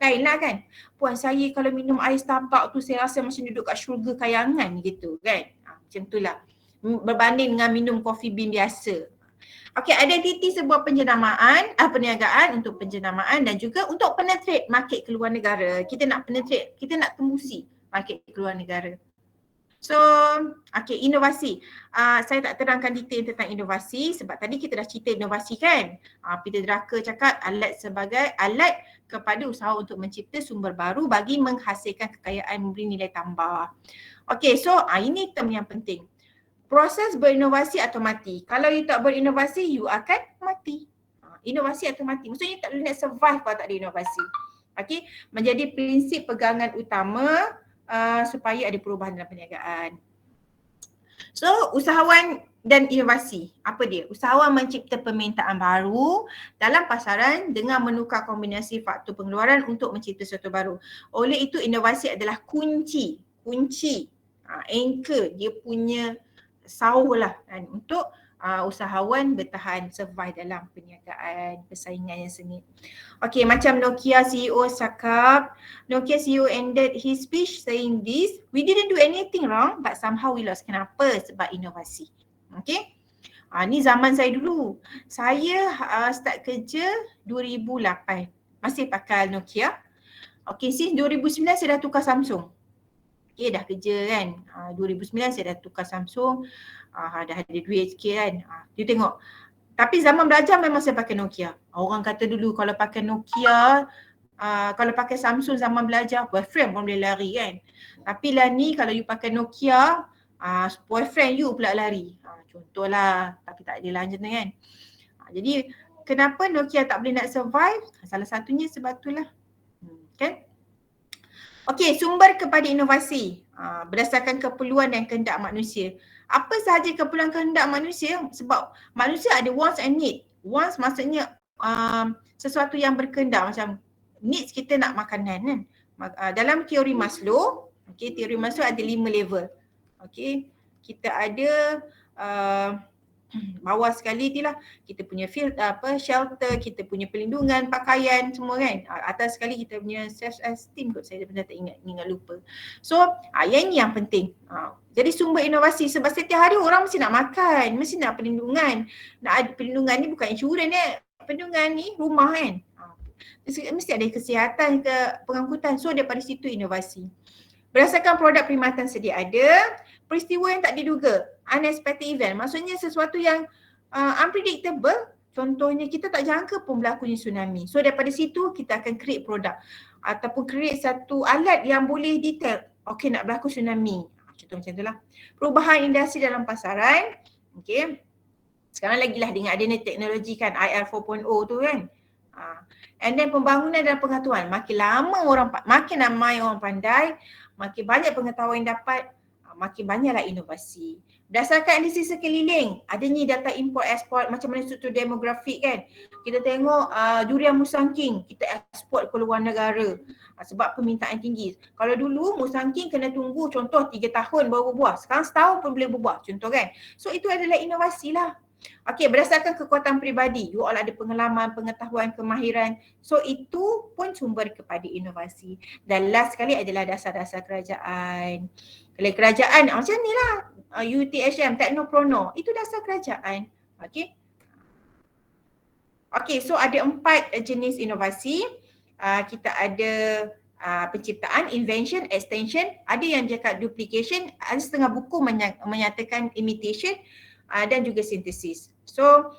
lain lah kan. Puan saya kalau minum air Starbucks tu saya rasa macam duduk kat syurga kayangan gitu kan. Macam tu lah. Berbanding dengan minum coffee bean biasa. Okey, identiti sebuah penjenamaan, perniagaan untuk penjenamaan dan juga untuk penetrate market keluar negara. Kita nak penetrate, kita nak tembusi market keluar negara. So, okey, inovasi. Saya tak terangkan detail tentang inovasi sebab tadi kita dah cerita inovasi kan. Peter Drucker cakap sebagai alat kepada usaha untuk mencipta sumber baru bagi menghasilkan kekayaan memberi nilai tambah. Okey, so ini term yang penting. Proses berinovasi atau mati. Kalau you tak berinovasi, you akan mati. Inovasi atau mati. Maksudnya tak boleh nak survive kalau tak ada inovasi. Okey, menjadi prinsip pegangan utama supaya ada perubahan dalam perniagaan. So, usahawan dan inovasi. Apa dia? Usahawan mencipta permintaan baru dalam pasaran dengan menukar kombinasi faktor pengeluaran untuk mencipta sesuatu baru. Oleh itu, inovasi adalah kunci, anchor, dia punya sauh lah kan, untuk usahawan bertahan, survive dalam perniagaan, persaingan yang sengit. Okay, macam Nokia CEO cakap, Nokia CEO ended his speech saying this, we didn't do anything wrong but somehow we lost. Kenapa? Sebab inovasi. Okay, ni zaman saya dulu. Saya start kerja 2008, masih pakai Nokia. Okay, since 2009 saya dah tukar Samsung. Okay, dah kerja kan. 2009 saya dah tukar Samsung. Dah ada duit sikit kan. You tengok. Tapi zaman belajar memang saya pakai Nokia. Orang kata dulu kalau pakai Nokia, kalau pakai Samsung zaman belajar, boyfriend pun boleh lari kan. Tapi lah ni kalau you pakai Nokia, boyfriend you pula lari. Contohlah, tapi tak adalah macam tu kan. Jadi kenapa Nokia tak boleh nak survive? Salah satunya sebab itulah. Kan? Okey, sumber kepada inovasi berdasarkan keperluan dan kehendak manusia. Apa sahaja keperluan kehendak manusia? Sebab manusia ada wants and need. Wants maksudnya sesuatu yang berkehendak, macam needs kita nak makanan kan. Dalam teori Maslow, okey, teori Maslow ada 5 level. Okey, kita ada bawah sekali itulah kita punya shelter, kita punya perlindungan, pakaian semua kan. Atas sekali kita punya self esteem kot, saya benar tak ingat lupa. So yang ini yang penting. Jadi sumber inovasi, sebab setiap hari orang mesti nak makan, mesti nak perlindungan. Nak ada perlindungan ni bukan insurans perlindungan ni rumah kan. Mesti ada kesihatan ke pengangkutan. So daripada situ inovasi. Berdasarkan produk perkhidmatan sedia ada, peristiwa yang tak diduga, unexpected event, maksudnya sesuatu yang unpredictable. Contohnya kita tak jangka pun berlakunya tsunami. So daripada situ kita akan create produk ataupun create satu alat yang boleh detail. Okay, nak berlaku tsunami. Contoh macam itulah. Perubahan industri dalam pasaran. Okay. Sekarang lagi lah dengan adanya teknologi kan, IR 4.0 tu kan. And then pembangunan dan pengetahuan. Makin ramai orang pandai, makin banyak pengetahuan yang dapat, makin banyaklah inovasi. Berdasarkan analisis sekeliling, adanya data import export, macam mana struktur demografik kan. Kita tengok durian Musang King, kita ekspor ke luar negara sebab permintaan tinggi. Kalau dulu Musang King kena tunggu contoh 3 tahun baru berbuah, sekarang setahun pun boleh berbuah contoh kan. So itu adalah inovasi lah. Okey, berdasarkan kekuatan peribadi, you all ada pengalaman, pengetahuan, kemahiran. So itu pun sumber kepada inovasi. Dan last sekali adalah dasar-dasar kerajaan. Kalau kerajaan macam ni lah, UTHM, Teknoprono, itu dasar kerajaan. Okey. Okey, so ada 4 jenis inovasi. Kita ada penciptaan, invention, extension, ada yang cakap duplication, ada setengah buku menyatakan imitation, dan juga sintesis. So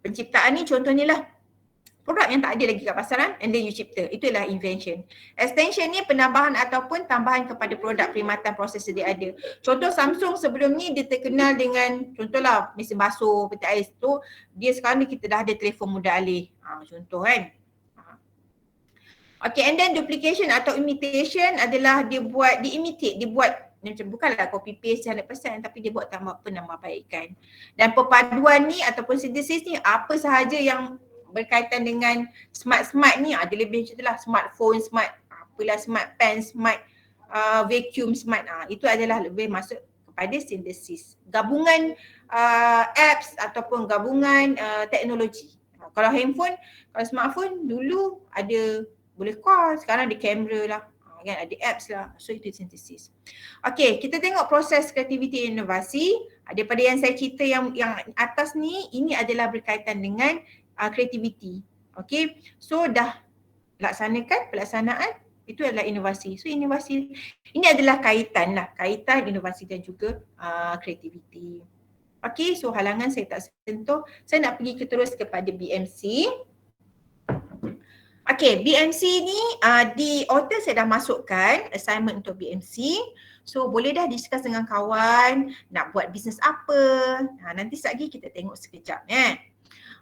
penciptaan ni contohnya lah produk yang tak ada lagi kat pasaran and then you cipta. Itulah invention. Extension ni penambahan ataupun tambahan kepada produk perkhidmatan proses sedia ada. Contoh Samsung sebelum ni dia terkenal dengan contohlah mesin basuh, peti ais tu, dia sekarang ni kita dah ada telefon mudah alih. Contoh kan. Okay, and then duplication atau imitation adalah dia buat macam bukanlah copy paste 100% tapi dia buat penambahbaikan. Dan perpaduan ni ataupun sintesis ni apa sahaja yang berkaitan dengan smart ni, ada lebih macam itulah, smartphone, smart pen, smart vacuum, smart, itu adalah lebih masuk kepada sintesis. Gabungan apps ataupun gabungan teknologi. Kalau handphone, kalau smartphone dulu ada boleh call, sekarang ada kamera lah. Kan, ada apps lah. So itu sintesis. Okay, kita tengok proses kreativiti dan inovasi. Daripada yang saya cerita yang atas ni, ini adalah berkaitan dengan kreativiti. Okay, so dah laksanakan pelaksanaan, itu adalah inovasi. So inovasi, ini adalah kaitan inovasi dan juga kreativiti. Okay, so halangan saya tak sentuh. Saya nak pergi terus kepada BMC. Okay, BMC ni di author saya dah masukkan assignment untuk BMC. So boleh dah discuss dengan kawan nak buat bisnes apa. Nanti sekejap lagi kita tengok sekejap kan.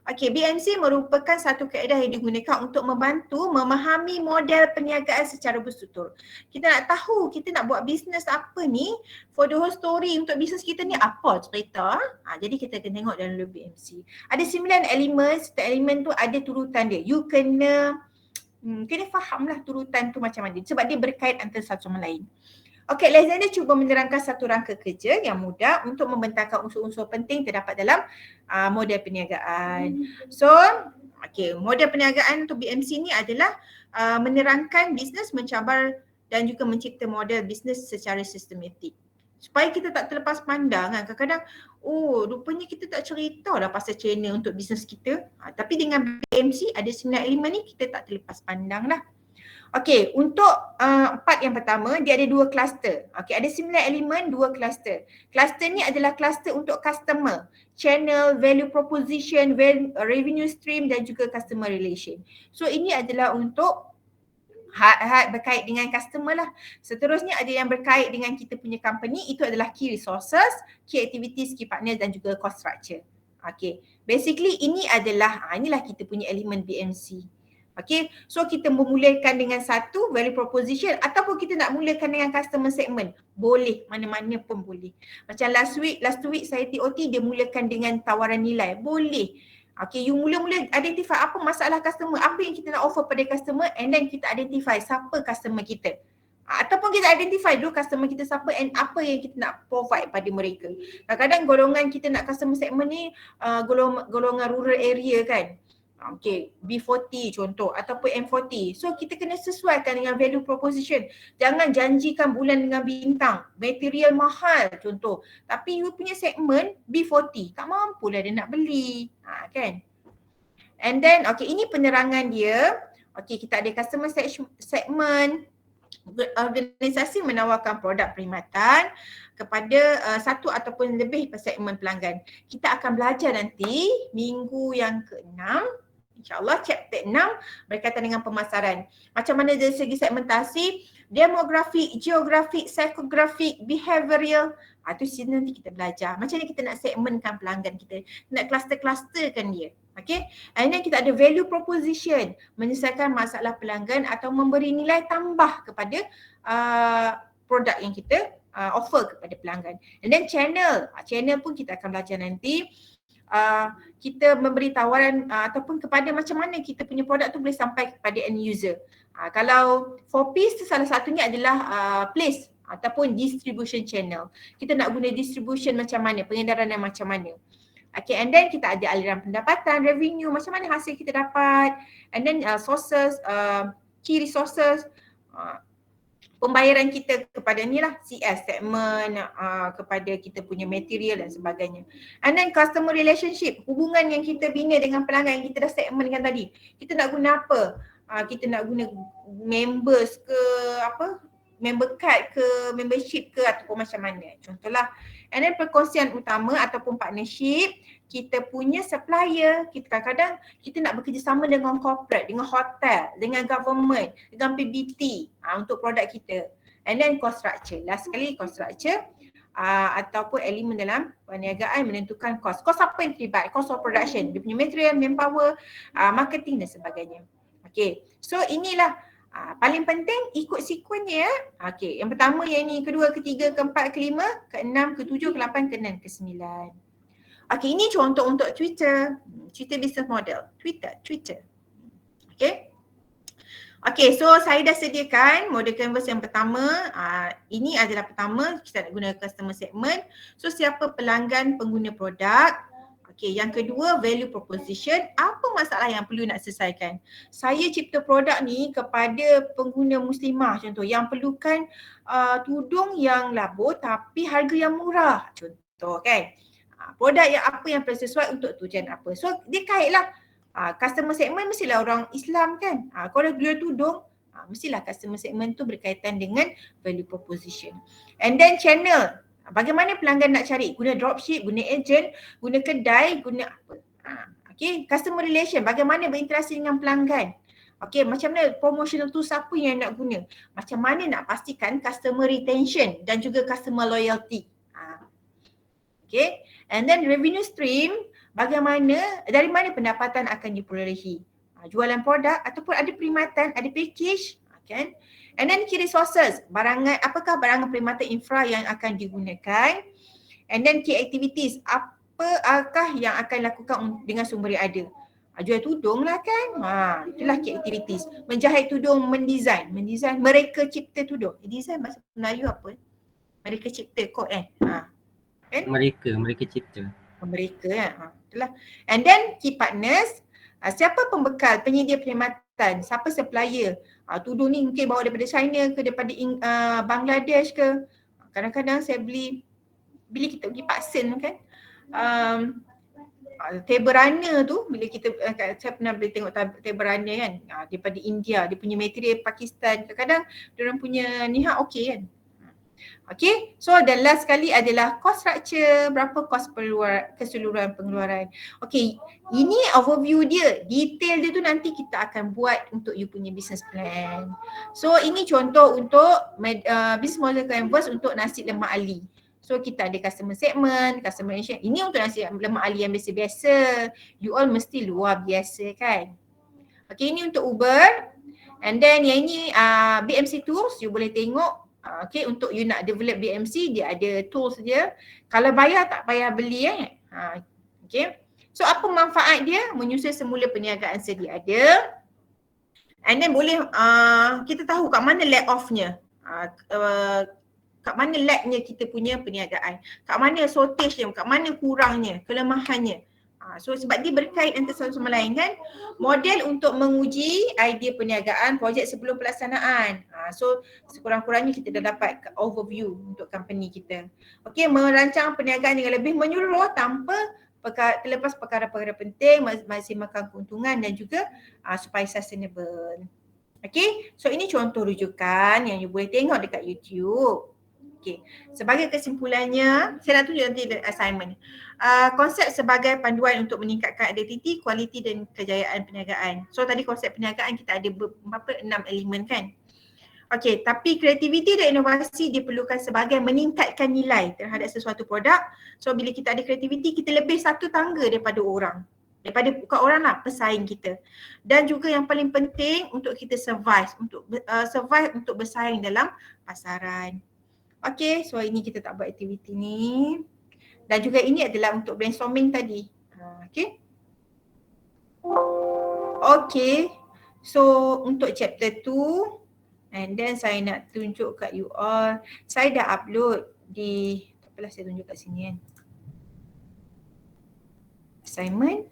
Okay, BMC merupakan satu kaedah yang digunakan untuk membantu memahami model perniagaan secara berstruktur. Kita nak tahu kita nak buat bisnes apa ni, for the whole story untuk bisnes kita ni apa cerita. Jadi kita kena tengok dalam BMC. Ada 9 elemen, setiap elemen tu ada turutan dia. You kena fahamlah turutan tu macam mana sebab dia berkait antara satu sama lain. Okey, Alexander cuba menerangkan satu rangka kerja yang mudah untuk membentangkan unsur-unsur penting terdapat dalam model perniagaan. So, okey, model perniagaan untuk BMC ni adalah menerangkan bisnes, mencabar dan juga mencipta model bisnes secara sistematik. Supaya kita tak terlepas pandang kan, kadang-kadang rupanya kita tak cerita dah pasal channel untuk bisnes kita. Tapi dengan BMC ada 9 elemen ni kita tak terlepas pandang lah. Okey, untuk part yang pertama dia ada 2 kluster. Okey, ada 9 elemen, 2 kluster. Kluster ni adalah kluster untuk customer, channel, value proposition, revenue stream dan juga customer relation. So ini adalah untuk hak berkait dengan customer lah. Seterusnya ada yang berkait dengan kita punya company, itu adalah key resources, key activities, key partners dan juga cost structure. Okay, basically inilah kita punya elemen BMC. Okay, so kita memulakan dengan satu value proposition ataupun kita nak mulakan dengan customer segment. Boleh, mana-mana pun boleh. Macam last week saya TOT dia mulakan dengan tawaran nilai. Boleh. Okay, you mula-mula identify apa masalah customer, apa yang kita nak offer pada customer and then kita identify siapa customer kita. Ataupun kita identify dulu customer kita siapa and apa yang kita nak provide pada mereka. Kadang-kadang golongan kita nak customer segment ni golongan rural area kan. Okay, B40 contoh ataupun M40. So kita kena sesuaikan dengan value proposition. Jangan janjikan bulan dengan bintang, material mahal contoh. Tapi you punya segmen B40, tak mampulah dia nak beli. Kan? And then okay, ini penerangan dia. Okay, kita ada customer segment. organisasi menawarkan produk perkhidmatan kepada satu ataupun lebih segmen pelanggan. Kita akan belajar nanti minggu yang ke-6, InsyaAllah chapter 6 berkaitan dengan pemasaran. Macam mana dari segi segmentasi, demografi, geografi, psikografi, behavioral. Itu nanti kita belajar. Macam mana kita nak segmentkan pelanggan kita, nak cluster-clusterkan dia. Okay, and then kita ada value proposition, menyelesaikan masalah pelanggan atau memberi nilai tambah kepada produk yang kita offer kepada pelanggan. And then channel pun kita akan belajar nanti. Kita memberi tawaran ataupun kepada macam mana kita punya produk tu boleh sampai kepada end user. Kalau 4Ps tu salah satunya adalah place ataupun distribution channel. Kita nak guna distribution macam mana, pengedaran yang macam mana. Okay, and then kita ada aliran pendapatan, revenue, macam mana hasil kita dapat, and then sources, key resources, pembayaran kita kepada ni lah, CS, segmen, kepada kita punya material dan sebagainya. And then customer relationship, hubungan yang kita bina dengan pelanggan yang kita dah segmenkan tadi. Kita nak guna apa? Kita nak guna members ke apa? Member card ke, membership ke ataupun macam mana. Contohlah. And then perkongsian utama ataupun partnership, kita punya supplier, kita kadang-kadang kita nak bekerjasama dengan corporate, dengan hotel, dengan government, dengan PBT untuk produk kita. And then cost structure. Last sekali cost structure ataupun elemen dalam perniagaan menentukan cost. Cost apa yang terlibat? Cost of production, dia punya material, manpower, marketing dan sebagainya. Okay, so inilah paling penting ikut sequence-nya. Okey, yang pertama yang ni, kedua, ketiga, keempat, kelima, keenam, ketujuh, ke-8, ke-9, ke-9. Okey, ini contoh untuk Twitter. Twitter business model. Twitter. Okey. Okey, so saya dah sediakan model canvas yang pertama. Ini adalah pertama, kita nak guna customer segment. So siapa pelanggan pengguna produk. Okay, yang kedua value proposition, apa masalah yang perlu nak selesaikan? Saya cipta produk ni kepada pengguna muslimah contoh yang perlukan tudung yang labuh tapi harga yang murah contoh kan. Produk yang apa yang sesuai untuk tujuan apa. So dia kaitlah customer segment mestilah orang Islam kan. Kalau jual tudung mestilah customer segment tu berkaitan dengan value proposition. And then channel. Bagaimana pelanggan nak cari? Guna dropship, guna agent, guna kedai, guna apa? Okay, customer relation. Bagaimana berinteraksi dengan pelanggan? Okay, macam mana promotional tools apa yang nak guna? Macam mana nak pastikan customer retention dan juga customer loyalty? Okay, and then revenue stream. Bagaimana, dari mana pendapatan akan diperolehi? Jualan produk ataupun ada perkhidmatan, ada package, kan? And then key resources, apakah barangan perkhidmatan infra yang akan digunakan. And then key activities, apakah yang akan dilakukan dengan sumber yang ada. Jual tudung lah kan, itulah key activities. Menjahit tudung, mendesign, mereka cipta tudung. Design bahasa Melayu apa? Mereka cipta kot kan. Mereka cipta. Mereka kan, itulah. And then key partners, siapa pembekal, penyedia perkhidmatan, siapa supplier. Tudung ni mungkin bawa daripada China ke, daripada Bangladesh ke. Kadang-kadang saya bila kita pergi Paksen kan, table runner tu, bila kita, saya pernah boleh tengok table runner kan, daripada India, dia punya material Pakistan, kadang-kadang diorang punya nihak okey kan. Okay, so dan last sekali adalah cost structure, berapa kos keseluruhan pengeluaran. Okay, ini overview dia, detail dia tu nanti kita akan buat untuk you punya business plan. So ini contoh untuk business model canvas untuk nasi lemak ali. So kita ada customer segment, customer relation. Ini untuk nasi lemak ali yang biasa-biasa. You all mesti luar biasa kan. Okay, ini untuk Uber. And then yang ini BMC Tools, you boleh tengok. Okay, untuk you nak develop BMC, dia ada tools dia. Kalau bayar tak payah beli okay. So apa manfaat dia? Menyusun semula perniagaan sedia ada. And then boleh kita tahu kat mana lack off-nya. Kat mana lack-nya kita punya perniagaan. Kat mana shortage-nya, kat mana kurangnya, kelemahannya. So sebab dia berkait antara satu sama lain kan. Model untuk menguji idea perniagaan projek sebelum pelaksanaan. So sekurang-kurangnya kita dah dapat overview untuk company kita. Okey, merancang perniagaan dengan lebih menyeluruh tanpa terlepas perkara-perkara penting, maksimalkan keuntungan dan juga supaya sustainable. Okay, so ini contoh rujukan yang you boleh tengok dekat YouTube. Okay, sebagai kesimpulannya, saya nak tunjuk nanti assignment. Konsep sebagai panduan untuk meningkatkan identiti, kualiti dan kejayaan perniagaan. So tadi konsep perniagaan kita ada berapa 6 elemen kan. Okay, tapi kreativiti dan inovasi diperlukan sebagai meningkatkan nilai terhadap sesuatu produk. So bila kita ada kreativiti, kita lebih satu tangga daripada orang. Daripada bukan orang lah, pesaing kita. Dan juga yang paling penting untuk kita survive untuk bersaing dalam pasaran. Okay, so ini kita tak buat aktiviti ni. Dan juga ini adalah untuk brainstorming tadi. Okay. Okay, so untuk chapter 2, and then saya nak tunjuk kat you all, saya dah upload di, tak apalah saya tunjuk kat sini kan. Assignment.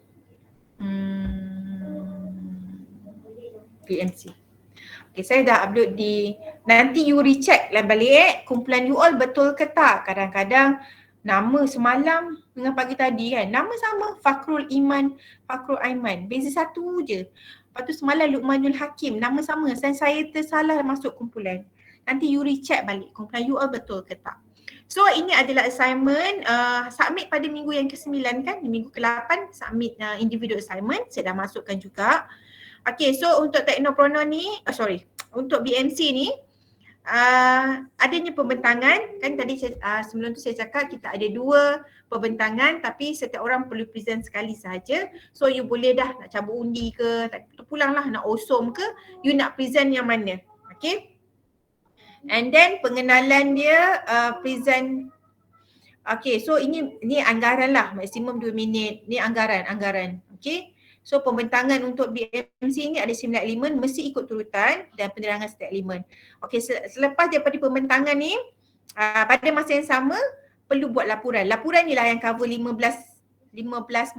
PMC. Okay, saya dah upload di, nanti you recheck lah balik kumpulan you all betul ke tak. Kadang-kadang nama semalam dengan pagi tadi kan, nama sama, Fakrul Aiman, beza satu je. Lepas tu semalam Luqmanul Hakim, nama sama, saya tersalah masuk kumpulan. Nanti you recheck balik kumpulan you all betul ke tak. So ini adalah assignment, submit pada minggu yang ke-9 kan, minggu ke-8 submit individual assignment, saya dah masukkan juga. Okay, so untuk teknoprono ni, untuk BMC ni, adanya pembentangan, kan tadi sebelum tu saya cakap kita ada 2 pembentangan tapi setiap orang perlu present sekali sahaja. So you boleh dah nak cabut undi ke, terpulang lah nak osom ke, you nak present yang mana, okay. And then pengenalan dia present. Okay, so ini anggaran lah, maksimum 2 minit. Ni anggaran. Okay. So pembentangan untuk BMC ni ada 9 elemen, mesti ikut turutan dan penerangan setiap elemen. Okay, selepas daripada pembentangan ni, pada masa yang sama perlu buat laporan. Laporan ni lah yang cover 15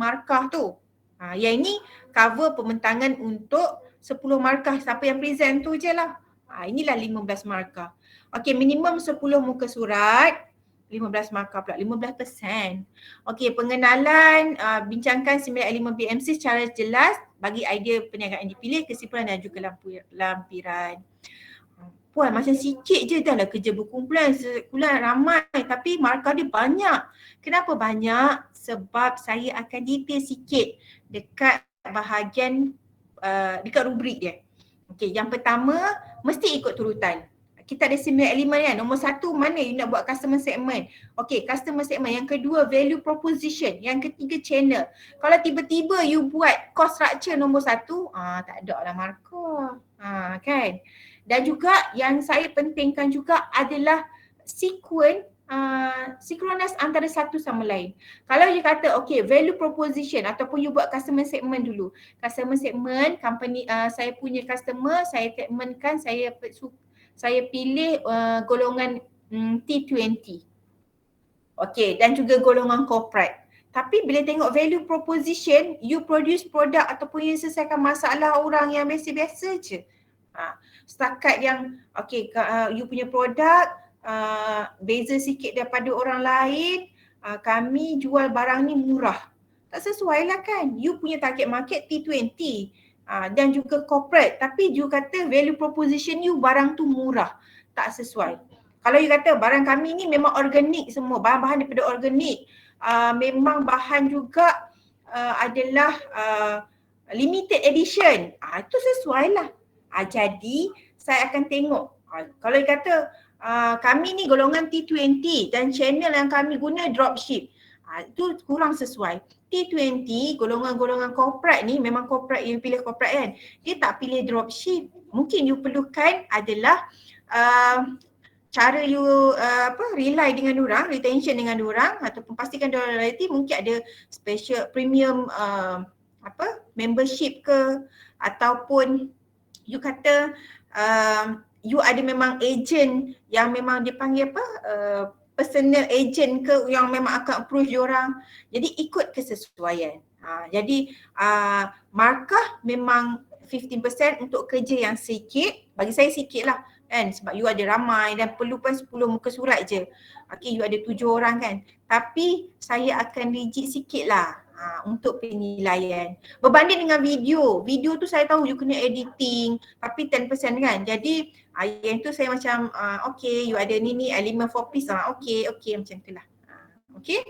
markah tu. Yang ini cover pembentangan untuk 10 markah, siapa yang present tu je lah. Inilah 15 markah. Okay, minimum 10 muka surat, 15 markah pula, 15%. Okey, pengenalan, bincangkan 9 elemen BMC secara jelas, bagi idea perniagaan dipilih, kesimpulan dan juga lampiran. Puan, macam sikit je dah lah kerja berkumpulan, sekumpulan ramai tapi markah dia banyak. Kenapa banyak? Sebab saya akan detail sikit dekat bahagian, dekat rubrik dia. Okey, yang pertama, mesti ikut turutan. Kita ada 9 elemen kan. Nombor 1, mana you nak buat customer segment. Okay, customer segment. Yang kedua, value proposition. Yang ketiga, channel. Kalau tiba-tiba you buat cost structure nombor 1, tak ada lah markah. Kan. Dan juga yang saya pentingkan juga adalah synchronize antara satu sama lain. Kalau you kata okay, value proposition ataupun you buat customer segment dulu. Customer segment, company, saya punya customer, saya segmentkan, saya pilih golongan T20. Okay, dan juga golongan corporate. Tapi bila tengok value proposition, you produce produk ataupun you selesaikan masalah orang yang biasa-biasa je. Setakat yang okay, you punya produk beza sikit daripada orang lain, kami jual barang ni murah. Tak sesuai lah kan. You punya target market T20. Dan juga corporate, tapi you kata value proposition you barang tu murah, tak sesuai. Kalau you kata barang kami ni memang organik semua, bahan-bahan daripada organik, memang bahan juga adalah limited edition, itu sesuai lah. Jadi saya akan tengok, kalau you kata kami ni golongan T20 dan channel yang kami guna dropship, itu kurang sesuai. T20, golongan-golongan corporate ni, memang corporate, you pilih corporate kan, dia tak pilih dropship. Mungkin you perlukan adalah cara you rely dengan orang, retention dengan orang, ataupun pastikan diorang loyalty, mungkin ada special premium membership ke, ataupun you kata you ada memang agent yang memang dipanggil personal agent ke, yang memang akan approach diorang. Jadi ikut kesesuaian. Jadi markah memang 15% untuk kerja yang sikit. Bagi saya sikit lah kan, sebab you ada ramai dan perlu pun 10 muka surat je. Okay, you ada 7 orang kan. Tapi saya akan rigid sikit lah. untuk penilaian. Berbanding dengan video. Video tu saya tahu you kena editing tapi 10% kan. Jadi yang tu saya macam okay you ada ni elemen 4 piece okay macam tu lah. Okay.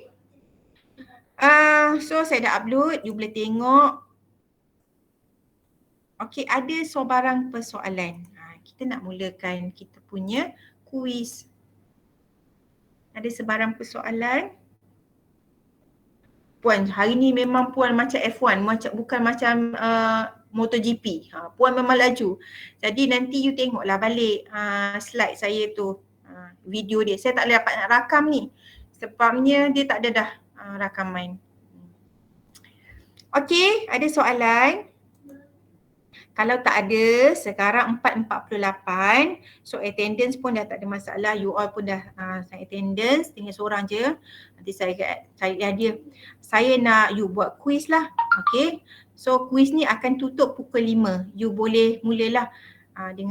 So saya dah upload, you boleh tengok. Okay, ada sebarang persoalan. Kita nak mulakan kita punya kuis. Ada sebarang persoalan? Puan, hari ni memang Puan macam F1, bukan macam MotoGP. Puan memang laju. Jadi nanti you tengoklah balik slide saya tu, video dia. Saya tak boleh dapat nak rakam ni. Sebabnya dia tak ada dah rakaman. Okay, ada soalan? Kalau tak ada, sekarang 4.48. So attendance pun dah tak ada masalah. You all pun dah attendance. Tinggal seorang je. Nanti saya cari dia. Saya nak you buat quiz lah. Okay. So quiz ni akan tutup pukul 5. You boleh mulalah dengan